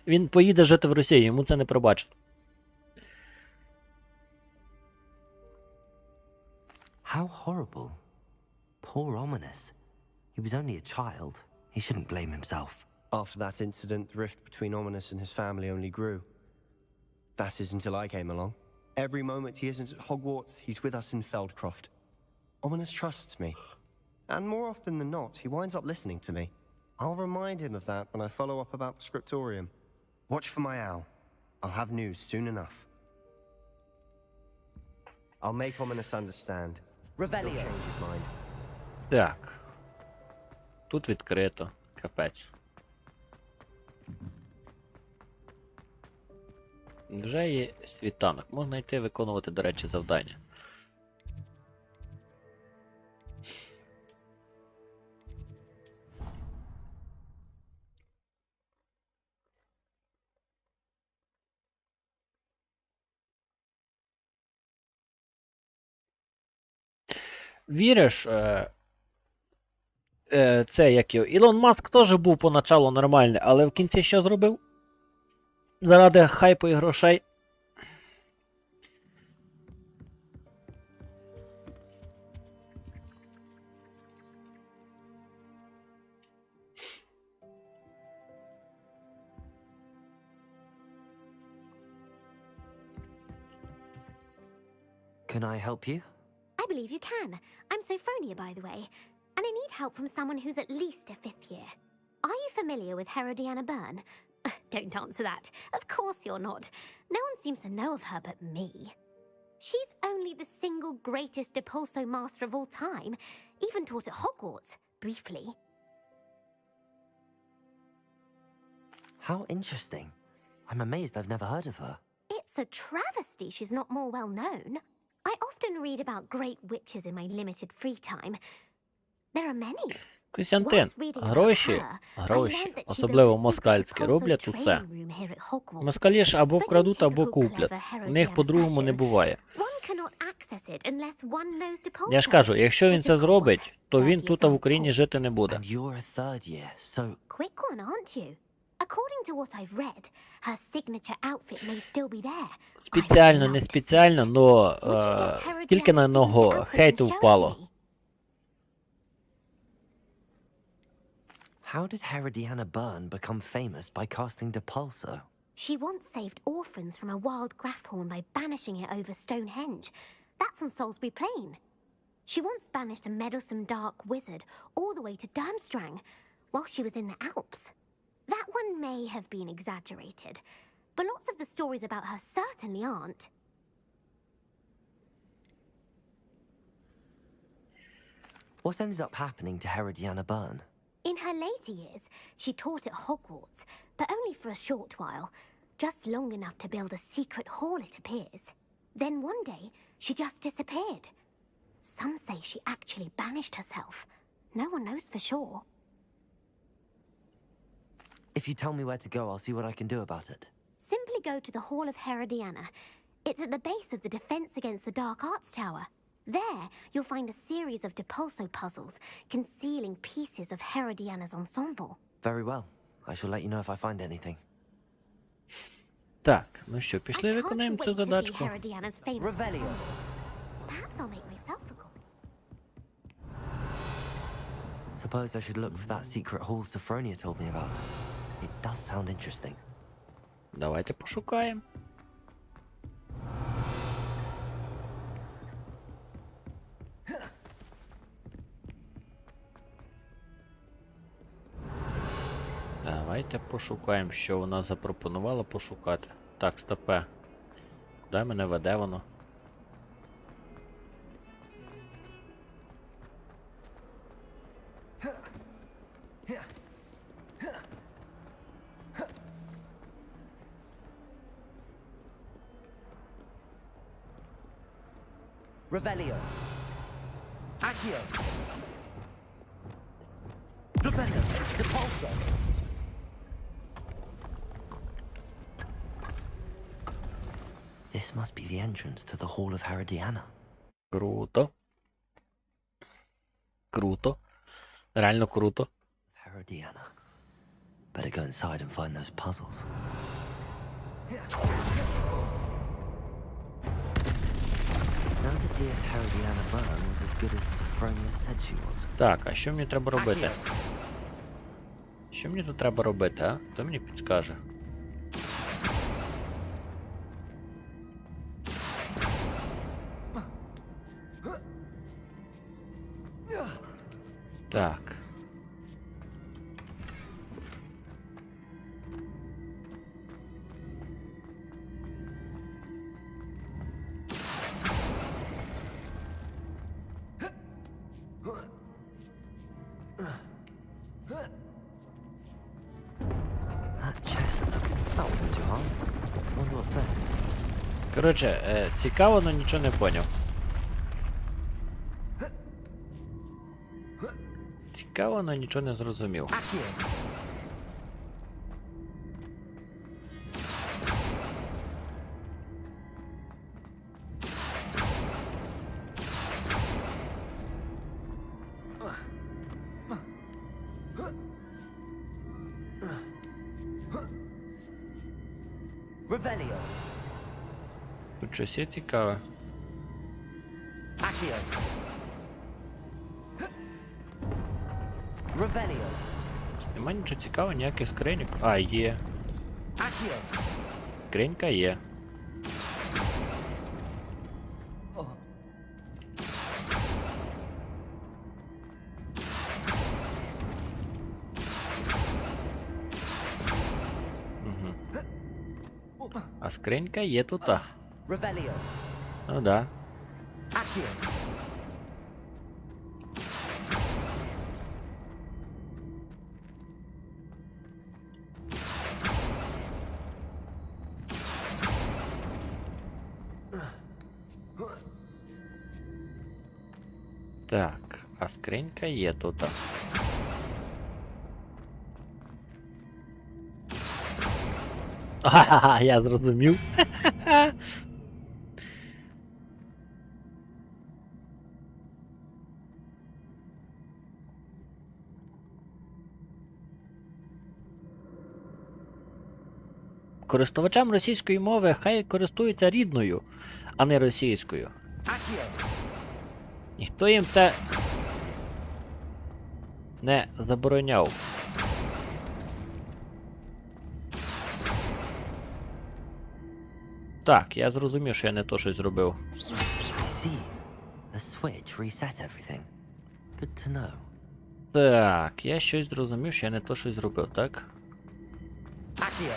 Він поїде жити в Росію, йому це не пробачать. How horrible. Poor Ominous. He was only a child. He shouldn't blame himself. After that incident, the rift between Ominous and his family only grew. That is until I came along. Every moment he isn't at Hogwarts, he's with us in Feldcroft. Ominous trusts me. And more often than not, he winds up listening to me. I'll remind him of that when I follow up about the scriptorium. Watch for my owl. I'll have news soon enough. I'll make Ominous understand. He'll change his mind. Так. Тут відкрито. Капець. Вже є світанок. Можна йти виконувати, до речі, завдання. віриш, це як його. Ілон Маск теж був поначалу нормальний, але в кінці що зробив? Заради хайпу і грошей. Can I help you? I believe you can. I'm Sophronia, by the way, and I need help from someone who's at least a 5th year. Are you familiar with Herodiana Byrne? Don't answer that. Of course you're not. No one seems to know of her but me. She's only the single greatest Depulso master of all time, even taught at Hogwarts, briefly. How interesting. I'm amazed I've never heard of her. It's a travesty she's not more well known. I often read about great witches in my limited free time. There are many. Костянтин, гроші, особливо москальські, роблять усе. Москалі ж або вкрадуть, або куплять. У них по-другому не буває. Я ж кажу, якщо він це зробить, то він тут в Україні жити не буде. Спеціально, не спеціально, но тільки на нього хейту впало. How did Herodiana Byrne become famous by casting Depulso? She once saved orphans from a wild grafthorn by banishing it over Stonehenge. That's on Salisbury Plain. She once banished a meddlesome dark wizard all the way to Durmstrang while she was in the Alps. That one may have been exaggerated, but lots of the stories about her certainly aren't. What ended up happening to Herodiana Byrne? In her later years, she taught at Hogwarts, but only for a short while, just long enough to build a secret hall, it appears. Then one day, she just disappeared. Some say she actually banished herself. No one knows for sure. If you tell me where to go, I'll see what I can do about it. Simply go to the Hall of Herodiana. It's at the base of the Defense Against the Dark Arts Tower. There, you'll find a series of Depulso puzzles concealing pieces of Herodiana's ensemble. Very well. I shall let you know if I find anything. Так, ну що, пішли виконаємо цю задачку. Revelio. Perhaps I'll make myself record. Suppose I should look for that secret hall Sophronia told me about. It does sound interesting. Давайте пошукаємо. Давайте пошукаємо, що вона запропонувала пошукати. Так, стопе. Куди мене веде воно? Revelio. Accio. Verbena. Depulso. This must be the entrance to the Hall of Herodiana. Круто. Круто. Реально круто. Herodiana. Better go inside and find those puzzles. Now to see if Herodiana Byrne was as good as Sophronia said she was. Так, а що мені треба робити? Що мені тут треба робити, а? Хто мені підскаже? Так. Коротше, цікаво, но нічого не поняв. Цікаво, но нічого не зрозумів. Revelio. Тут щось є цікаве. Accio. Revelio. Нема нічого цікавого, ніяких скриньок. А, є. Accio. Скринька є. А скринька є тут. Revelio. Ну да. Accio. Так, а скринька є тут. Ха-ха-ха, я зрозумів. Користувачам російської мови хай користуються рідною, а не російською. Ніхто їм це не забороняв. Так, я зрозумів, що я не то щось зробив. See, the switch reset everything. Good to know. Так, я щось зрозумів, що я не то щось зробив, так? Accio.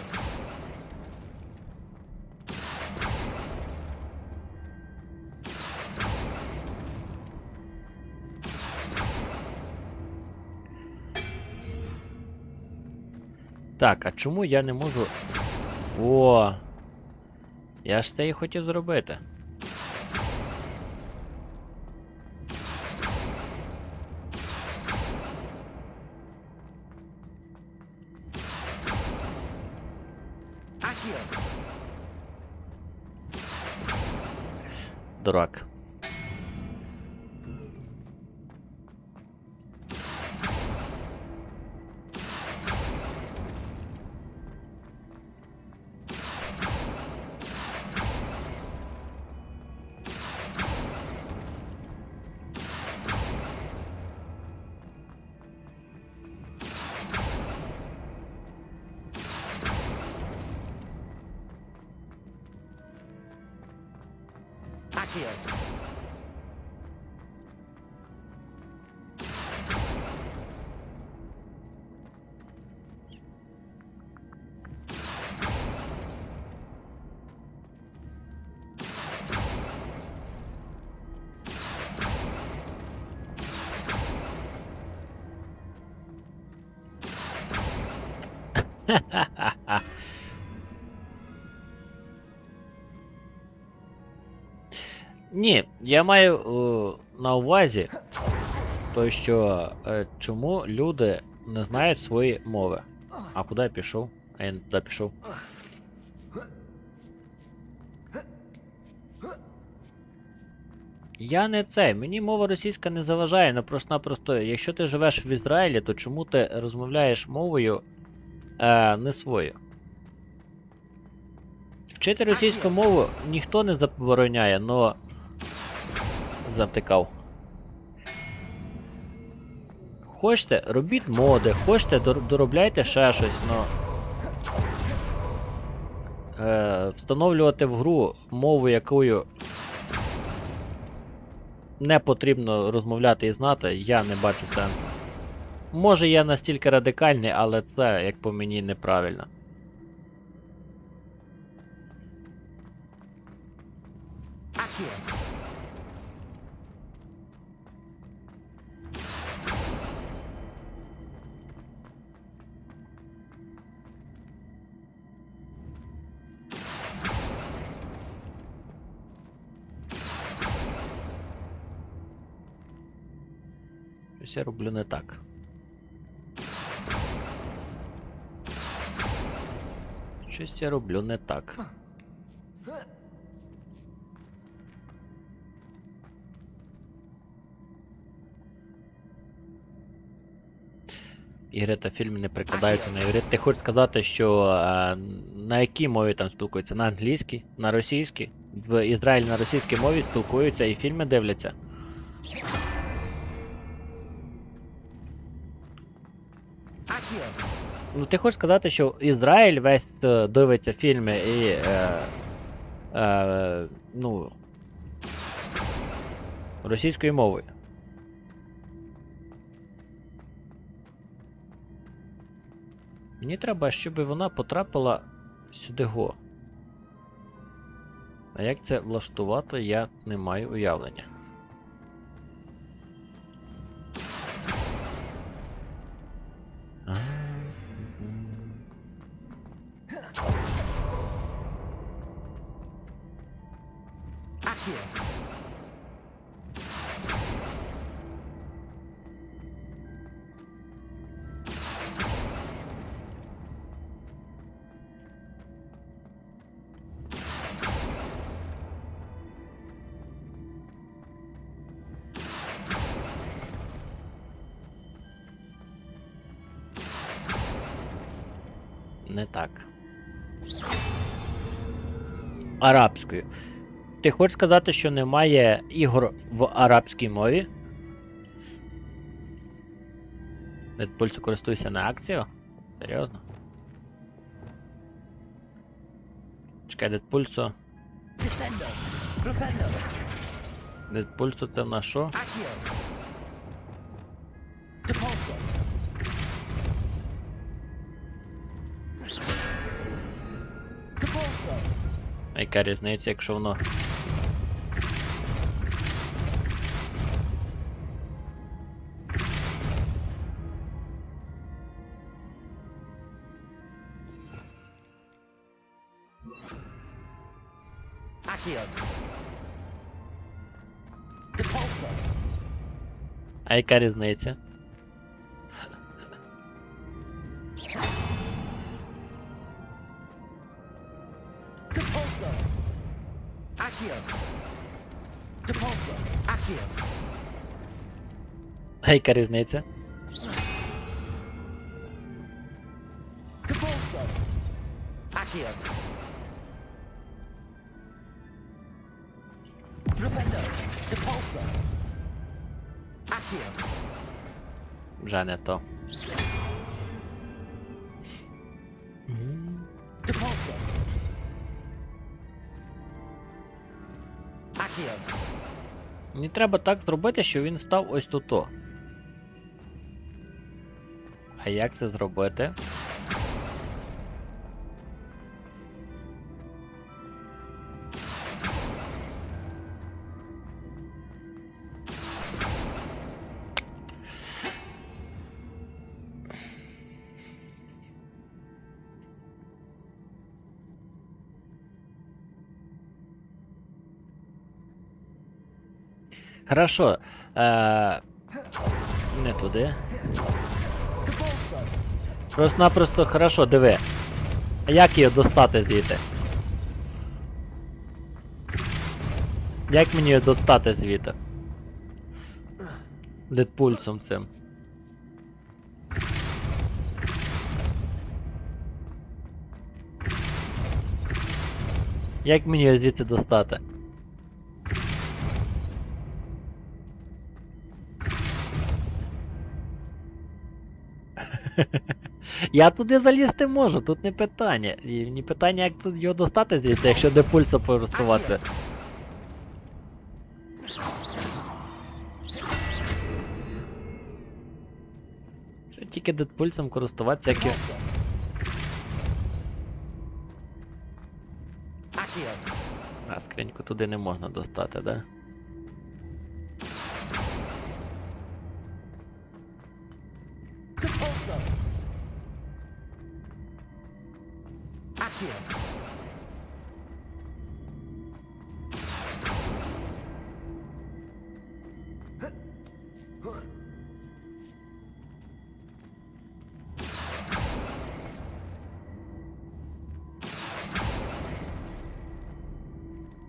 Так, а чому я не можу... О! Я ж це і хотів зробити. Дурак. Accio. Ні, я маю на увазі то, що чому люди не знають свої мови. А куди я пішов? А я не туди пішов. Я не цей. Мені мова російська не заважає, но просто-напросто, якщо ти живеш в Ізраїлі, то чому ти розмовляєш мовою не свою? Вчити російську мову ніхто не забороняє, но... Завтикав. Хочете, робіть моди, хочете, доробляйте ще щось, но... Встановлювати в гру мову, якою не потрібно розмовляти і знати, я не бачу сенсу. Може я настільки радикальний, але це, як по мені, неправильно. Щось я роблю не так. Щось я роблю не так. ігри та фільми не перекладаються на іврит. Ти хочеш сказати, що на якій мові там спілкуються? На англійській? На російській? В Ізраїлі на російській мові спілкуються і фільми дивляться? Ну ти хочеш сказати, що Ізраїль весь дивиться фільми і ну, російською мовою? Мені треба, щоб вона потрапила сюди го. А як це влаштувати, я не маю уявлення. Не так. Арабською. Ти хочеш сказати, що немає ігор в арабській мові? Дедпульсу користуйся на акцію? Серйозно? Чекай, Дедпульсу. Дедпульсу це на що? А яка різниця, якщо воно... А яка різниця? А яка різниця? Вже не то. Мені треба так зробити, що він став ось тут. А як це зробити? Хорошо. Не туди. Просто-напросто хорошо, диви. А як її достати звідти? Як мені її достати звідти? Дедпульсом цим. Як мені її звідси достати? Я туди залізти можу, тут не питання. І не питання, як тут його достати звідси, якщо дедпульсом користуватися. Що тільки дедпульсом користуватися, як я... А, скриньку туди не можна достати, да?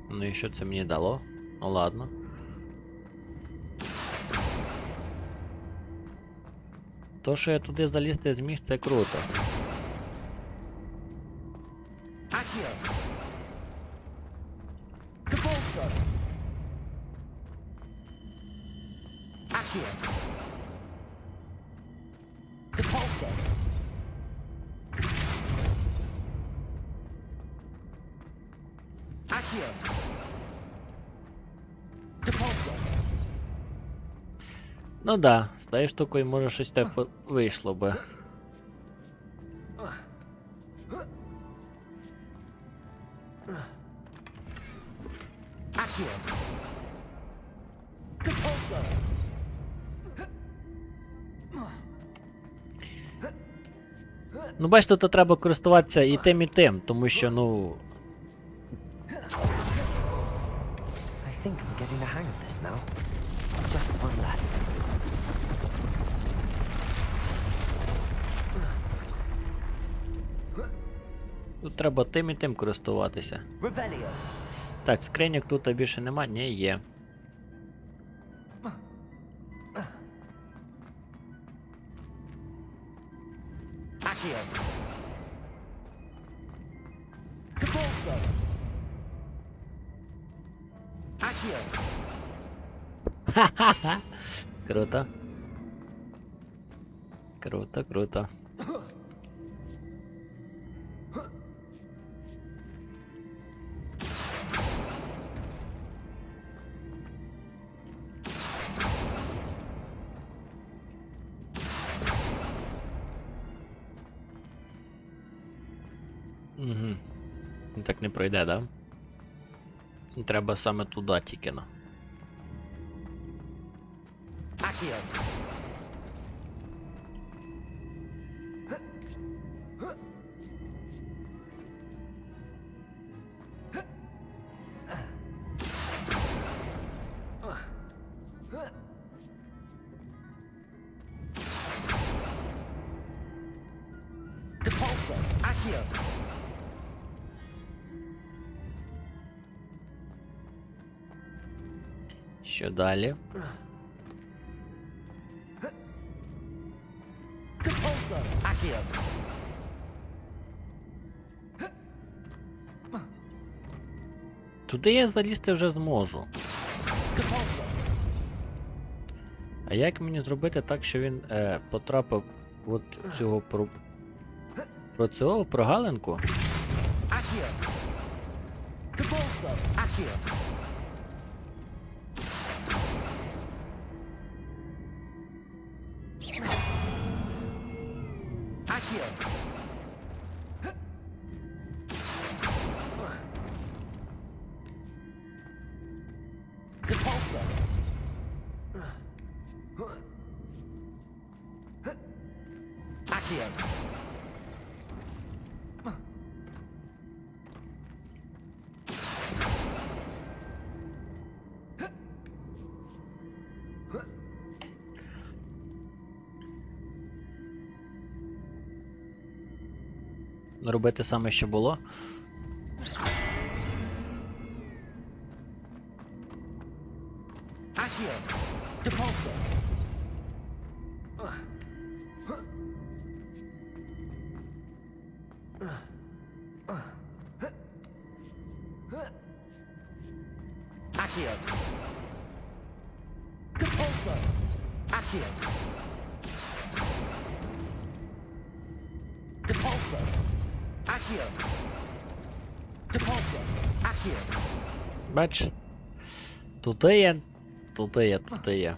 Ну і що це мені дало? Ну ладно. То, що я туди залізти зміг, це круто. Ну да, з тією штукою може щось те вийшло би. Ну бачите, тут треба користуватися і тим, тому що, ну... I think I'm getting the hang of this now. Just one left. Тут треба тим користуватися. Так, скриньок тут більше нема? Ні, є. Ха-ха-ха! Круто. Круто, круто. Угу. Так не пройде, да? Треба саме туди тільки на. Що далі? Туди я залізти вже зможу. А як мені зробити так, що він потрапив от цього про цього прогалинку? Робити саме, що було. Бач, тут є.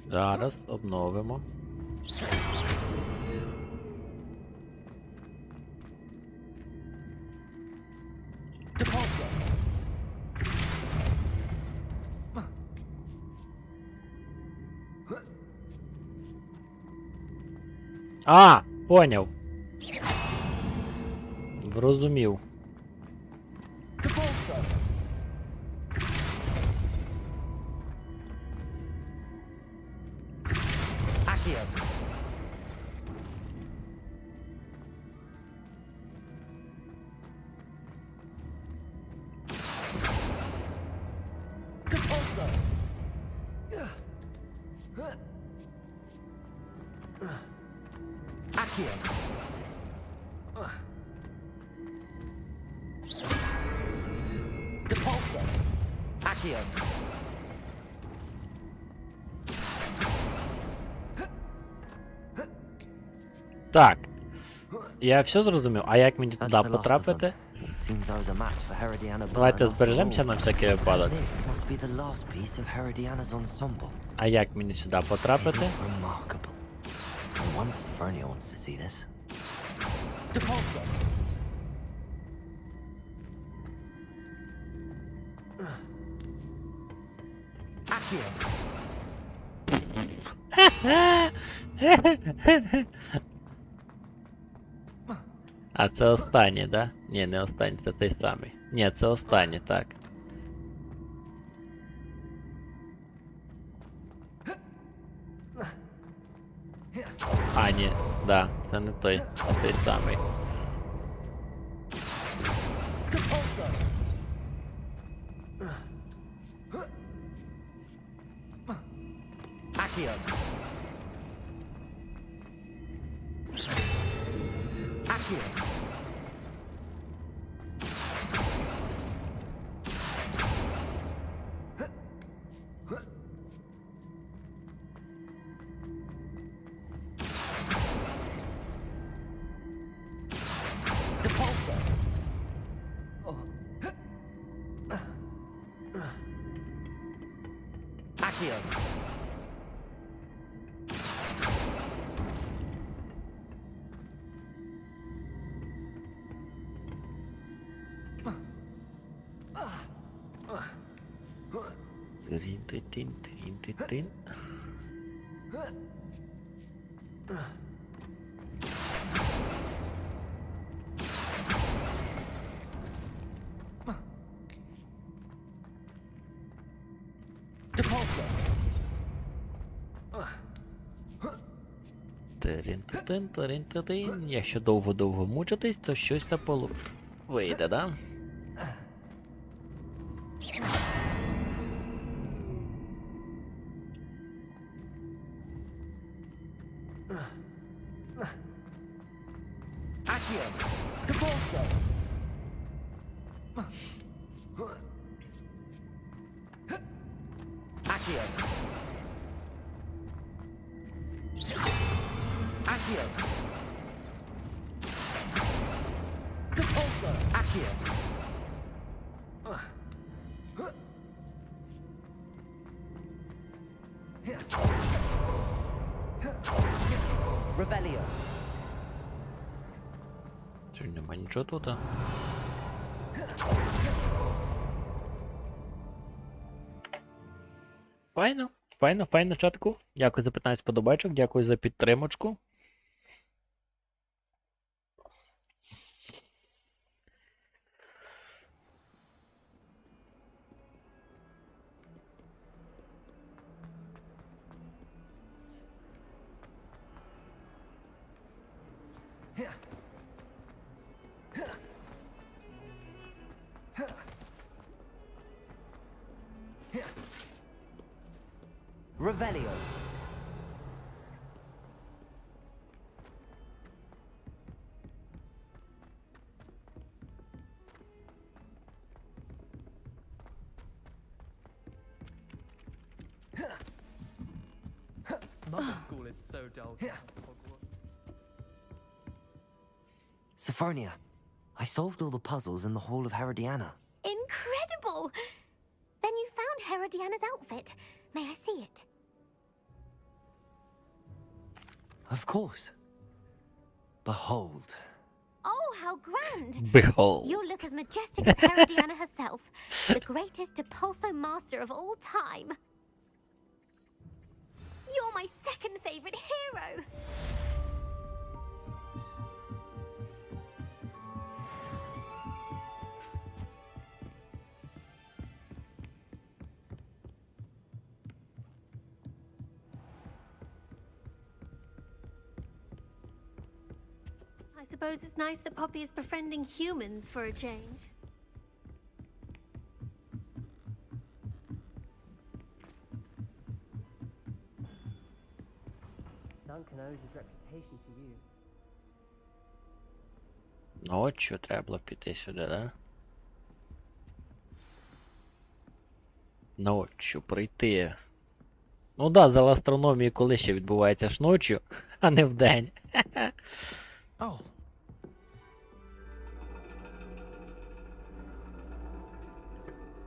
Зараз обновимо. А! Поняв. Зрозумів. Так. Я все зрозумів, а як мені туди потрапити? Давайте збережемося на всякий випадок. А як мені сюди потрапити? А це останнє, да? Ні, не останнє, це той самий. Ні, це останнє, так. А, ні, да, це не той, а той самий. Тин-тин-тин-тин-тин. Тин-тин-тин-тин-тин. Якщо довго-довго мучитись, то щось та вийде, да? Чи нема нічого тут? Файно, чатку. Дякую за 15 подобайчок, дякую за підтримочку. Revelio. Mother school is so dull. Sophronia, I solved all the puzzles in the Hall of Herodiana. Incredible! Then you found Herodiana's outfit. May I see it? Of course. Behold. Oh, how grand! Behold. You look as majestic as Herodiana herself, the greatest Depulso master of all time. You're my second favorite hero! suppose it's nice that Poppy is befriending humans for a change. Duncan owes his reputation to you. Ночью треба було піти сюди, да? Ночью прийти. Ну да, зал астрономії коли ще відбувається ж ночью, а не вдень. Oh.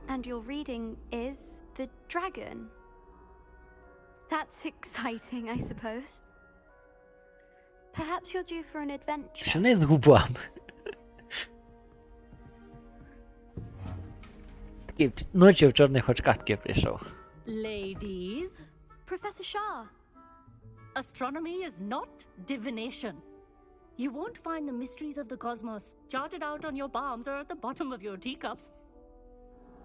And your reading is The Dragon. That's exciting, I suppose. Perhaps you're due for an adventure. Що не з губами? Такий ночі в чорних очках таки прийшов. Ladies, Professor Shah. astronomy is not divination. You won't find the mysteries of the cosmos charted out on your palms or at the bottom of your teacups.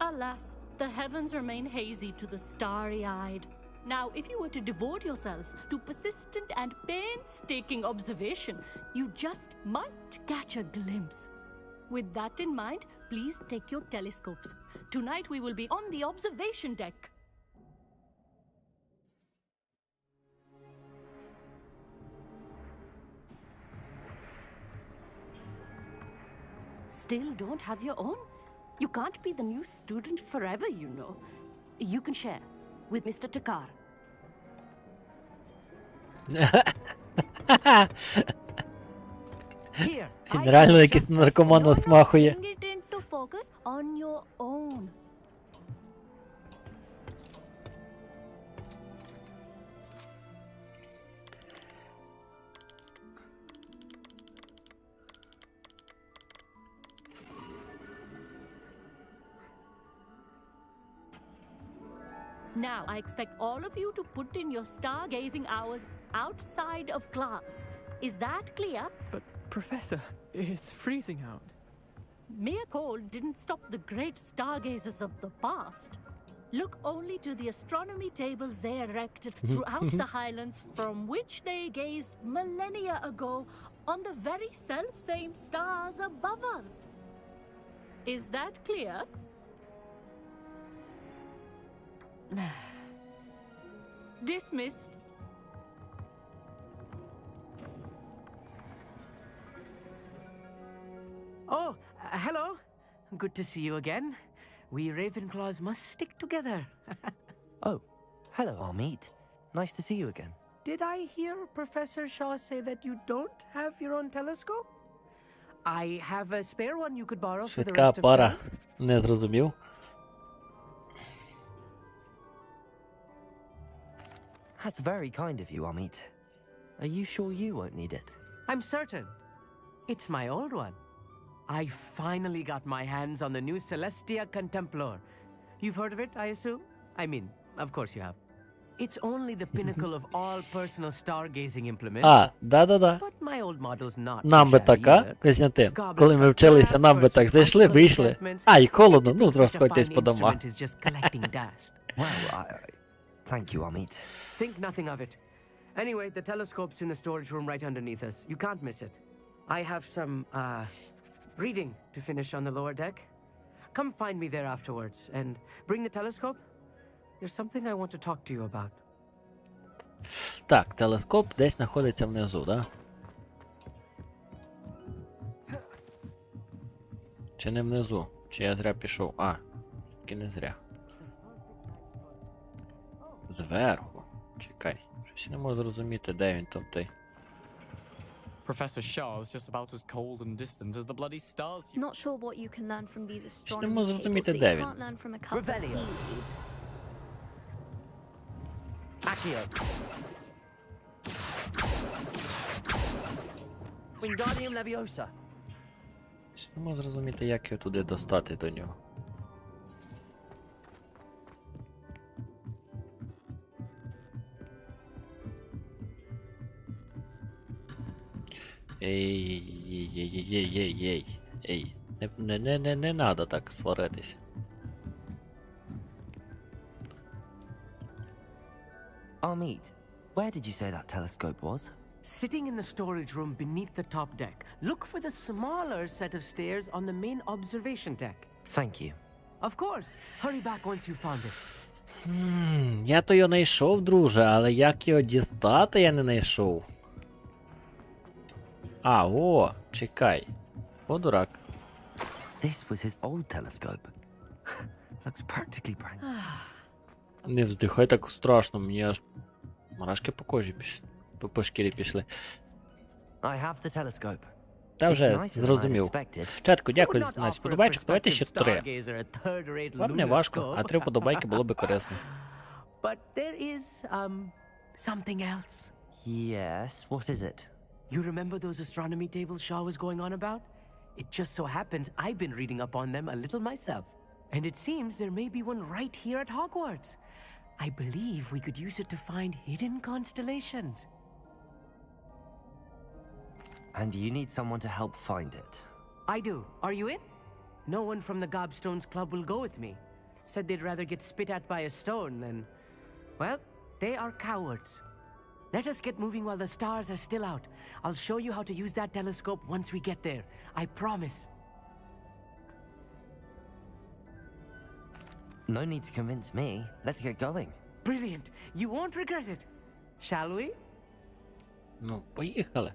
Alas, the heavens remain hazy to the starry-eyed. Now, if you were to devote yourselves to persistent and painstaking observation, you just might catch a glimpse. With that in mind, please take your telescopes. Tonight we will be on the observation deck. Still don't have your own? You can't be the new student forever, you know. You can share with Mr. Takar. Here, Він реально якийсь наркоман смахує. Bring it into focus on your own. Now, I expect all of you to put in your stargazing hours outside of class. Is that clear? But Professor, it's freezing out. Mere cold didn't stop the great stargazers of the past. Look only to the astronomy tables they erected throughout the highlands from which they gazed millennia ago on the very self-same stars above us. Is that clear? Dismissed. Oh, hello. Good to see you again. We Ravenclaws must stick together. Oh, hello, Amit. Nice to see you again. Did I hear Professor Shaw say that you don't have your own telescope? I have a spare one you could borrow for the Швидка rest of пара. time. Не зрозумів. That's very kind of you, Amit. Are you sure you won't need it? I'm certain. It's my old one. I finally got my hands on the new Celestia Contemplar. You've heard of it, I assume? I mean, of course you have. It's only the pinnacle of all personal stargazing implements. А, да-да-да. But my old model's not Нам би shabby така, either. Костянтин. Коли ми вчилися, нам би так зайшли, вийшли. А, і холодно, ну, розходьтесь по домах. Is just collecting dust. Well, thank you, Amit. Think nothing of it. Anyway, the telescope's in the storage room right underneath us. You can't miss it. I have some, reading to finish on the lower deck. Come find me there afterwards, and bring the telescope. There's something I want to talk to you about. Так, телескоп десь знаходиться внизу, да? Чи не внизу? Чи я зря пішов? А, тільки не зря. Зверху. Чекай. Щось я не можу зрозуміти, де він там той. Professor Shah's just about as cold and distant as the bloody stars. Not sure what you can learn from these Не astronomy можу tables зрозуміти, that де you він. can't learn from a couple of tea leaves. Accio. Wingardium Leviosa. Щось не можу зрозуміти, як його туди достати до нього. Ей. Не надо так сваритися. Amit, where did you say that telescope was? Sitting in the storage room beneath the top deck, look for the smaller set of stairs on the main observation deck. Thank you. Of course. Hurry back once you found it. Я то його знайшов, друже, але як його дістати, я не знайшов. А, о, чекай. О, дурак. This was his old telescope. Looks practically brand new. Не вздихай так страшно, мені аж мурашки по кожі пішли. По шкірі пішли. I have the telescope. Та It's вже nicer than I'd зрозумів. expected. Чатку, I would дякую not за offer a подобайчик. Давайте ще prospective 3. stargazer a third-rate Вам не lunar важко, scope. а 3 подобайки було би корисно. But there is, something else. Yes, what is it? You remember those astronomy tables Shaw was going on about? It just so happens I've been reading up on them a little myself. And it seems there may be one right here at Hogwarts. I believe we could use it to find hidden constellations. And you need someone to help find it. I do. Are you in? No one from the Gobstones Club will go with me. Said they'd rather get spit at by a stone than... Well, they are cowards. Let us get moving while the stars are still out. I'll show you how to use that telescope once we get there. I promise. No need to convince me. Let's get going. Brilliant. You won't regret it. Shall we? Ну, поїхали.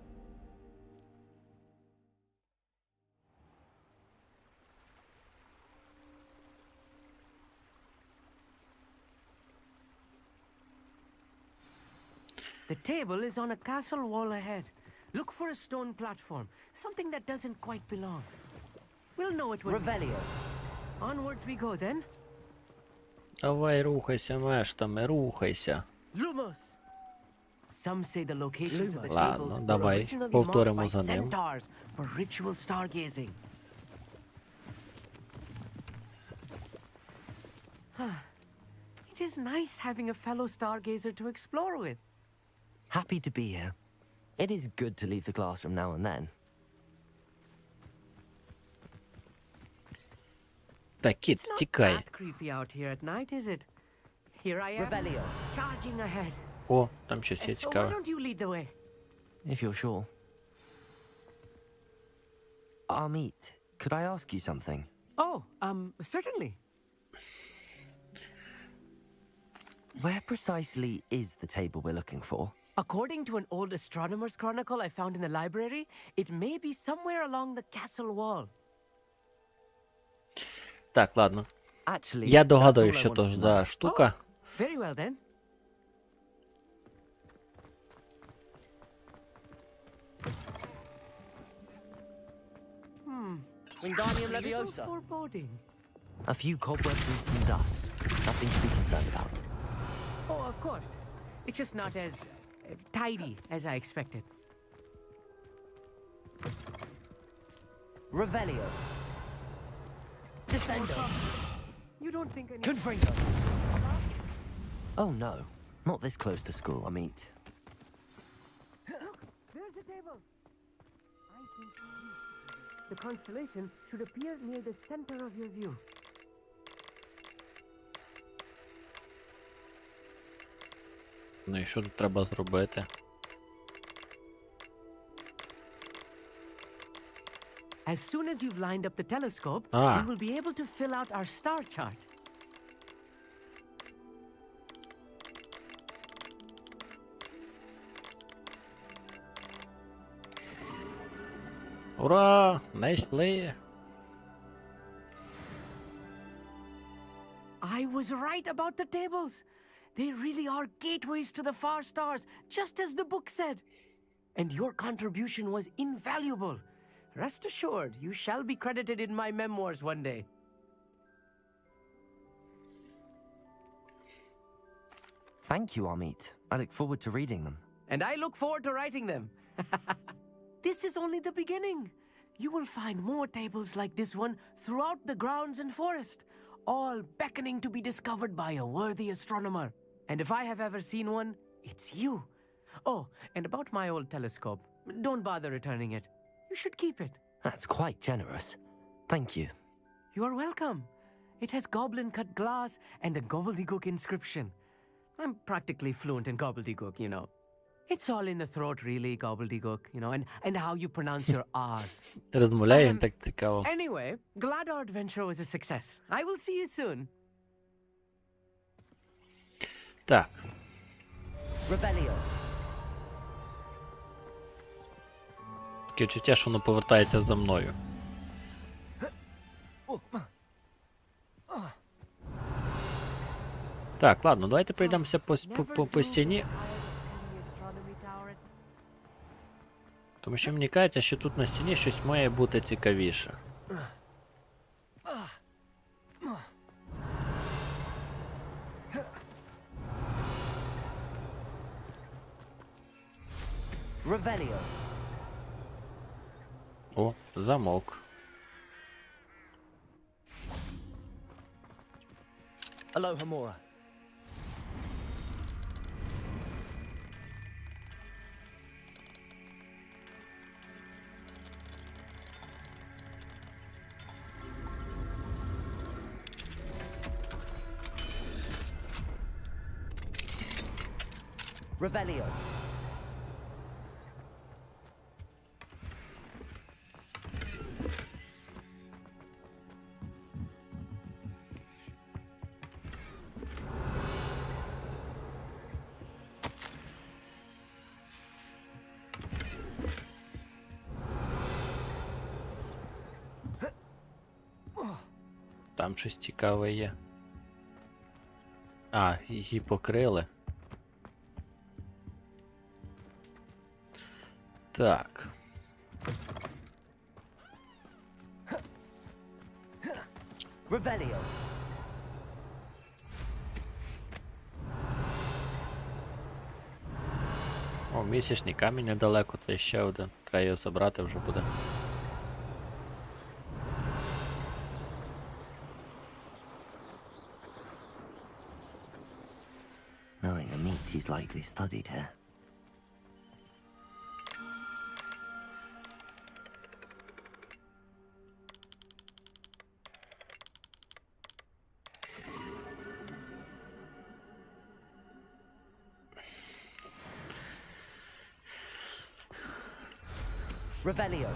The table is on a castle wall ahead. Look for a stone platform, something that doesn't quite belong. We'll know it when Revelio. Onwards we go then. Давай, рухайся, мештами, рухайся. Lumos. Some say the locations of the Ладно, tables were давай, originally marked повторимо by за ним. centaurs for ritual stargazing. It is nice having a fellow stargazer to explore with. Happy to be here. It is good to leave the classroom now and then. Так, кіт, It's not тікай. that creepy out here at night, is it? Here I am, Revelio. charging ahead. О, там щось є So why цікаве. don't you lead the way? If you're sure. Amit, could I ask you something? Oh, certainly. Where precisely is the table we're looking for? According to an old astronomer's chronicle I found in the library, it may be somewhere along the castle wall. Так, ладно. Actually, Я that's all догадуюсь, I що wanted то to know. за штука. Very well then. Wingardium A little Leviosa. foreboding. A few cobwebs and some dust. Nothing to be concerned about. Oh, of course. It's just not as tidy as I expected. Revelio. Descendo. You don't think I need... Confringo. Oh no, not this close to school, Amit. There's the table. I think the constellation should appear near the center of your view. Ну і що тут треба зробити? As soon as you've lined up the telescope, Ah. we will be able to fill out our star chart. Ура! Знайшли! I was right about the tables. They really are gateways to the far stars, just as the book said. And your contribution was invaluable. Rest assured, you shall be credited in my memoirs one day. Thank you, Amit. I look forward to reading them. And I look forward to writing them. This is only the beginning. You will find more tables like this one throughout the grounds and forest, all beckoning to be discovered by a worthy astronomer. And if I have ever seen one, it's you. Oh, and about my old telescope, don't bother returning it. You should keep it. That's quite generous. Thank you. You are welcome. It has goblin-cut glass and a gobbledygook inscription. I'm practically fluent in gobbledygook, you know. It's all in the throat, really, gobbledygook, you know, and how you pronounce your R's. Розмовляємо так цікаво. Anyway, glad our adventure was a success. I will see you soon. Так. Rebellion. Таке відчуття, що воно повертається за мною. Так, ладно, давайте пройдемося по стіні. Тому що мені кажеться, що тут на стіні щось має бути цікавіше. Revelio. О, замок. Aloha Mora. Revelio. Там щось цікаве є. А, її покрили. Так. Revelio. О, місячний камінь недалеко, це ще один. Треба його забрати вже буде. Knowing the meat, he's likely studied here. Revelio.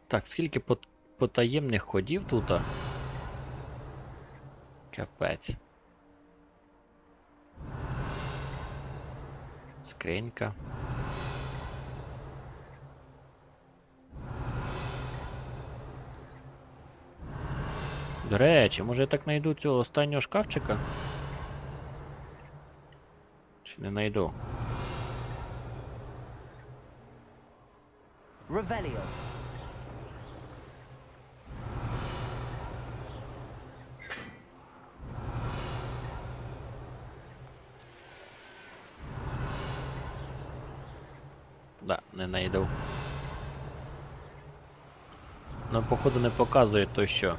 Так, скільки потаємних ходів тут? Капець. Скринька. До речі, може я так знайду цього останнього шкафчика? Чи не знайду? Revelio. Да, не знайду. Ну, походу не показує то що.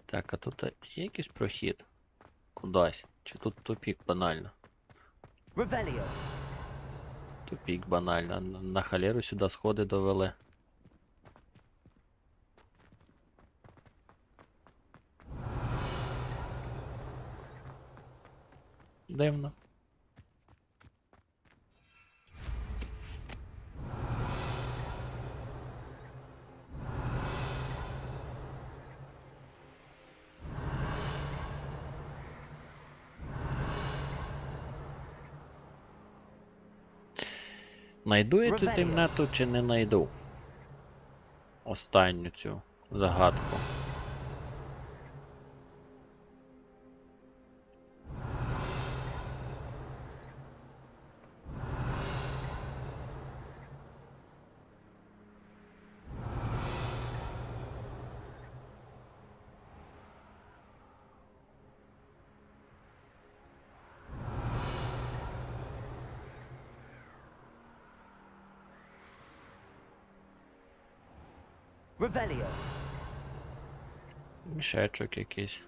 Так, а тут є якийсь прохід? Кудись? Чи тут тупік банально? Revelio. Тупік банально. На халеру сюди сходи довели. Дивно. Найду я цю темноту чи не найду? Останню цю загадку. Revelio. Мішечок якийсь.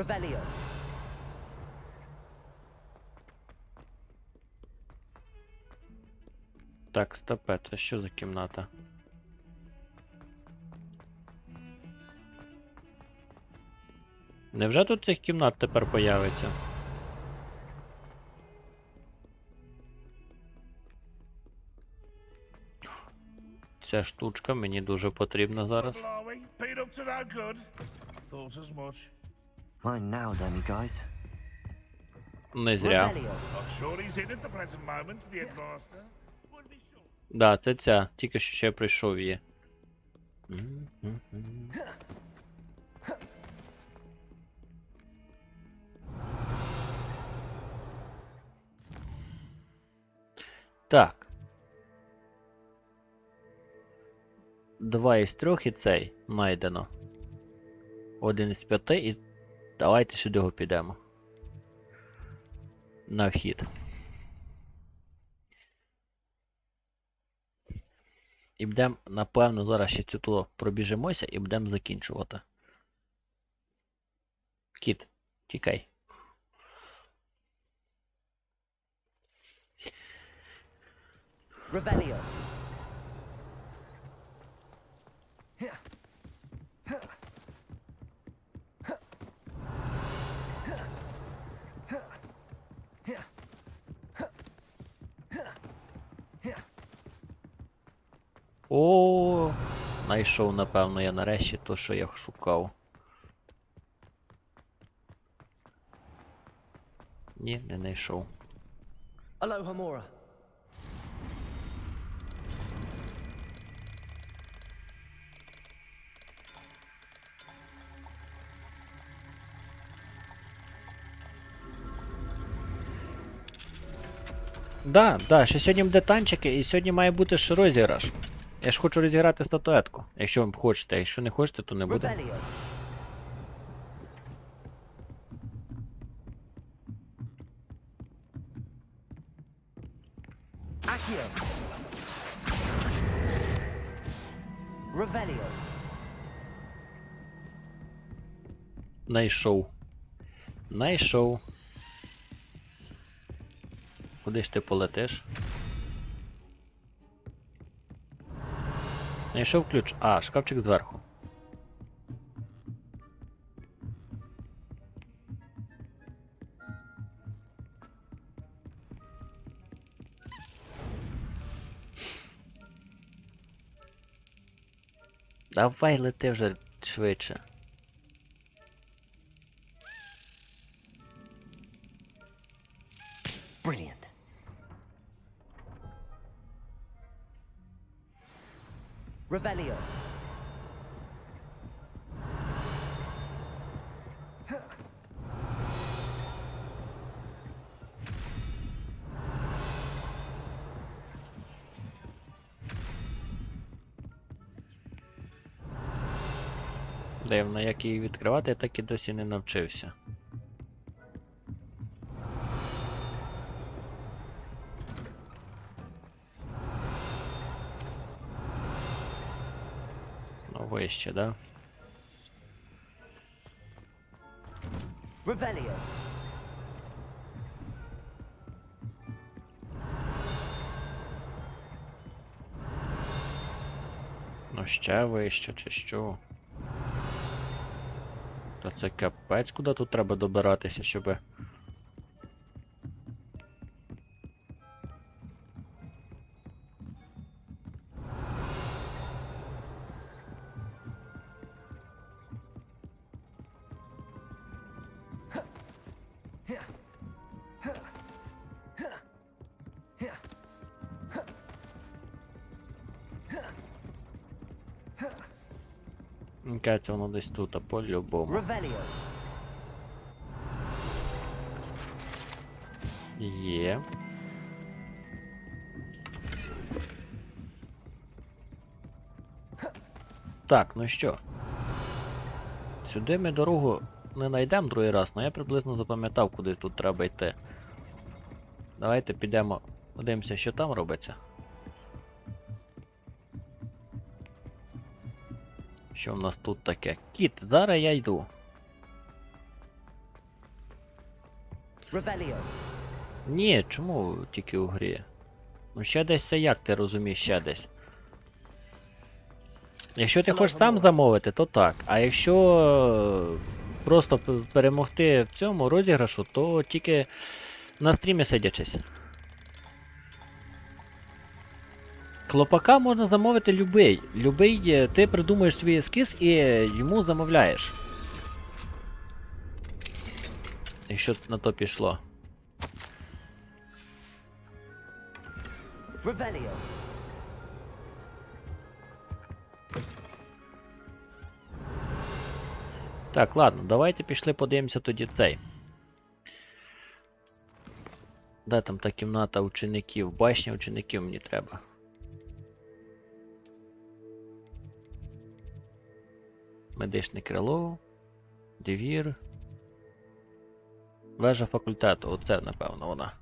Revelio. Так, стопе, це що за кімната? Невже тут цих кімнат тепер появиться? Ця штучка мені дуже потрібна зараз. Mine now, then, guys. Не зря. Revelio. Да, це ця. Тільки що ще прийшов її. Так. 2 із 3 і цей знайдено. 1 із 5 і давайте сюди його підемо. На вхід. І будемо, напевно, зараз ще цю пробіжимося і будемо закінчувати. Кіт, тікай. Revelio. О, знайшов, напевно, я нарешті то, що я шукав. Ні, не знайшов. Aloha Mora. Да, ще сьогодні буде танчики і сьогодні має бути ще розіграш. Я ж хочу розіграти статуетку, якщо ви хочете, якщо не хочете, то не буде. Revelio. Accio. Revelio. Найшов. Куди ж ти полетиш? Знайшов ключ. А, шкафчик зверху. Давай лети вже швидше. Brilliant. Revelio. Дивно, як її відкривати, я так і досі не навчився. Ну, вище, да? Revelio. Ну, ще вище, чи що? Та це капець, куди тут треба добиратися, щоб... Кажеться, воно десь тут, а по-любому. Revelio. Є. Так, ну що? Сюди ми дорогу не знайдемо другий раз, але я приблизно запам'ятав, куди тут треба йти. Давайте підемо, подивимося, що там робиться. Що в нас тут таке? Кіт, зараз я йду. Ні, чому тільки у грі? Ну ще десь це як ти розумієш, ще десь. Якщо ти хочеш сам замовити, то так. А якщо просто перемогти в цьому розіграшу, то тільки на стрімі сидячись. Клопака можна замовити любий. Любий, ти придумуєш свій ескіз і йому замовляєш. Якщо на то пішло. Так, ладно, давайте пішли подивимося тоді цей. Де там та кімната учеників? Башня учеників мені треба. Медичне крило. Двір. Вежа факультету. Оце, напевно, вона.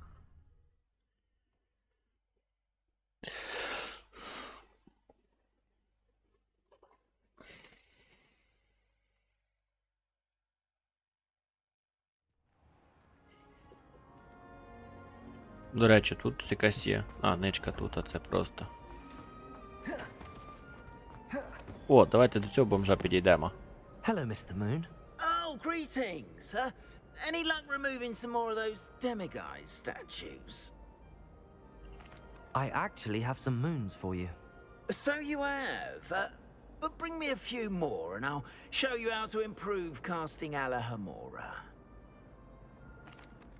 До речі, тут якась є. А, ничка тут, а це просто. О, давайте до цього бомжа підійдемо. Hello, Mr. Moon. Oh, greetings. Any luck removing some more of those demiguise statues? I actually have some moons for you. So you have. But bring me a few more and I'll show you how to improve casting Alla Hamora.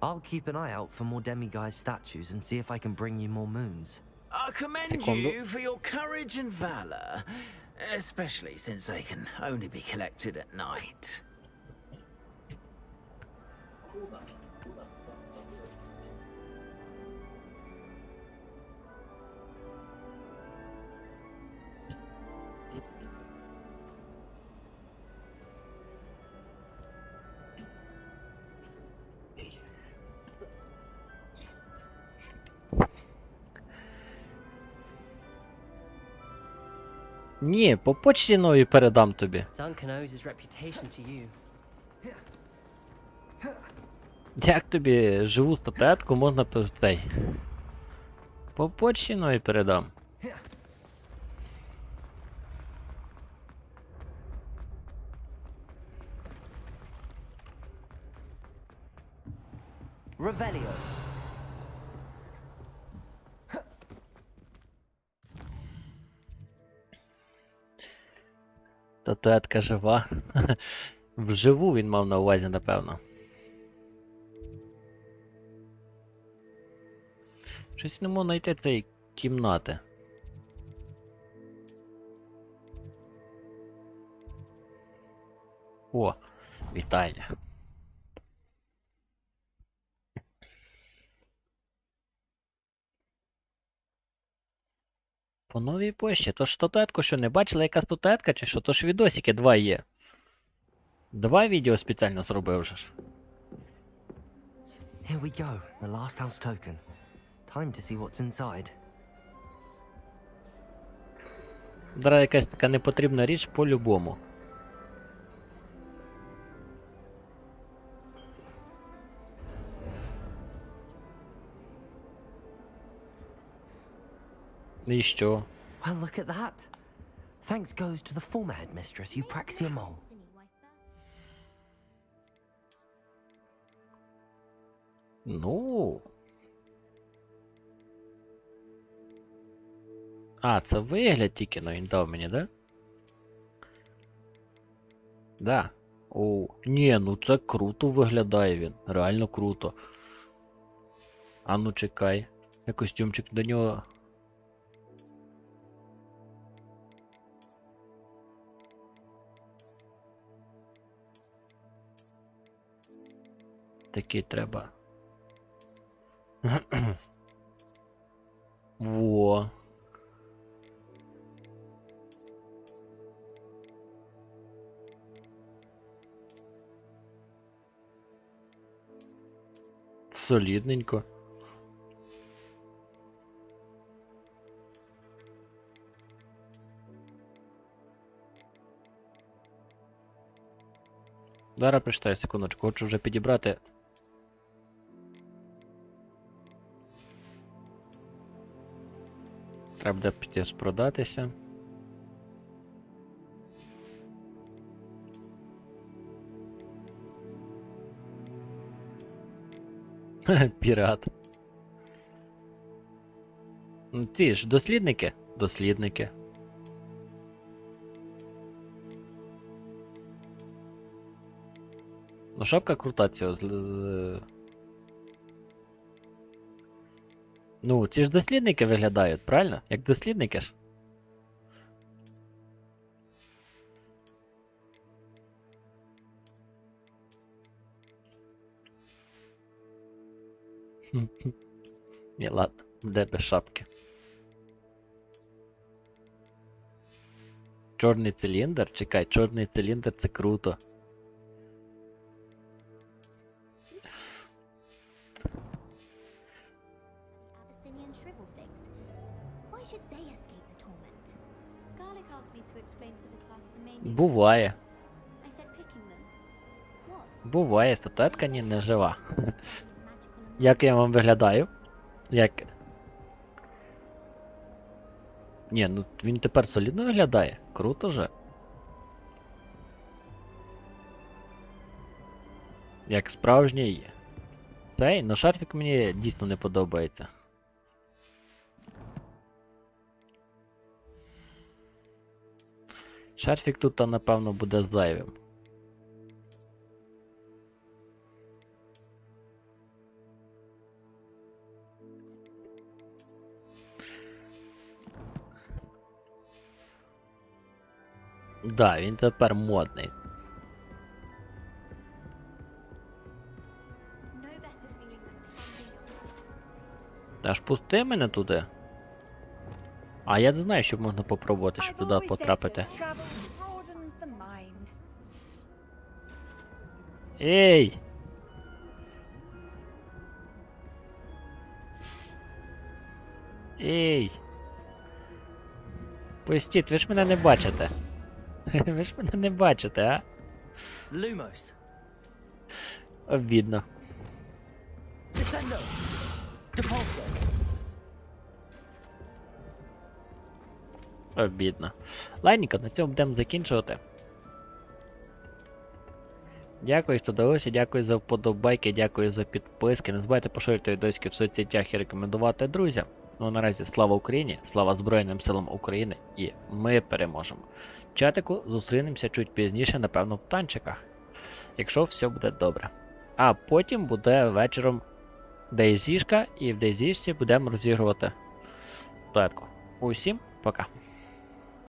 I'll keep an eye out for more demiguise statues and see if I can bring you more moons. I commend you for your courage and valor, especially since they can only be collected at night. Ні, по почті новій передам тобі. Як тобі живу статуетку можна цей? По почті новій передам. Revelio. Статуетка жива. Вживу він мав на увазі, напевно. Щось не можу знайти цієї кімнати. О, вітання. По новій пошті. То ж статуетку що, не бачили, яка статуетка чи що? То ж відосики два є. Два відео спеціально зробив же ж. Here we go, the last house token. Time to see what's inside. Зараз якась така непотрібна річ по-любому. І що? Well, look at that. Thanks goes to the former headmistress, Eupraxia Mole. Ну. А, це вигляд тільки, ну він дав мені, да? Да. О, ні, ну це круто виглядає він. Реально круто. А ну чекай. Я костюмчик до нього. Такий треба. Во. Солідненько. Зараз прочитаю, секундочку, хочу вже підібрати. Треба буде піти спродатися. Пірат. Ну ті ж, дослідники? Дослідники. Ну шапка крута цього. Ну, ці ж дослідники виглядають, правильно? Як дослідники ж. Ні, ладно, де без шапки. Чорний циліндр? Чекай, чорний циліндр це круто. Abyssinian shrivel things. Why should they escape the torment? Garlic asked me to explain to the class the main. Буває. I said picking them. What? Буває, статуетка ні не жива. Як я вам виглядаю? Як? Ні, ну він тепер солідно виглядає. Круто же. Як справжній. Цей, ну шарфік мені дійсно не подобається. Шарфік тут, напевно, буде зайвим. Да, він тепер модний. Та ж пусти мене туди. А я не знаю, що можна попробувати, щоб туди потрапити. Ей! Ей! Пустіть, ви ж мене не бачите. Ви ж мене не бачите, а? Lumos. Обідно. Descendo. Depulso. Обідно. Ладненько, на цьому будемо закінчувати. Дякую, що дивилися, дякую за вподобайки, дякую за підписки. Не забувайте поширювати відосики в соцсетях і рекомендувати друзям. Ну а наразі слава Україні, слава Збройним силам України і ми переможемо. В чатику зустрінемося чуть пізніше, напевно, в танчиках, якщо все буде добре. А потім буде вечором Дейзішка, і в Дейзішці будемо розігрувати статку. Усім пока.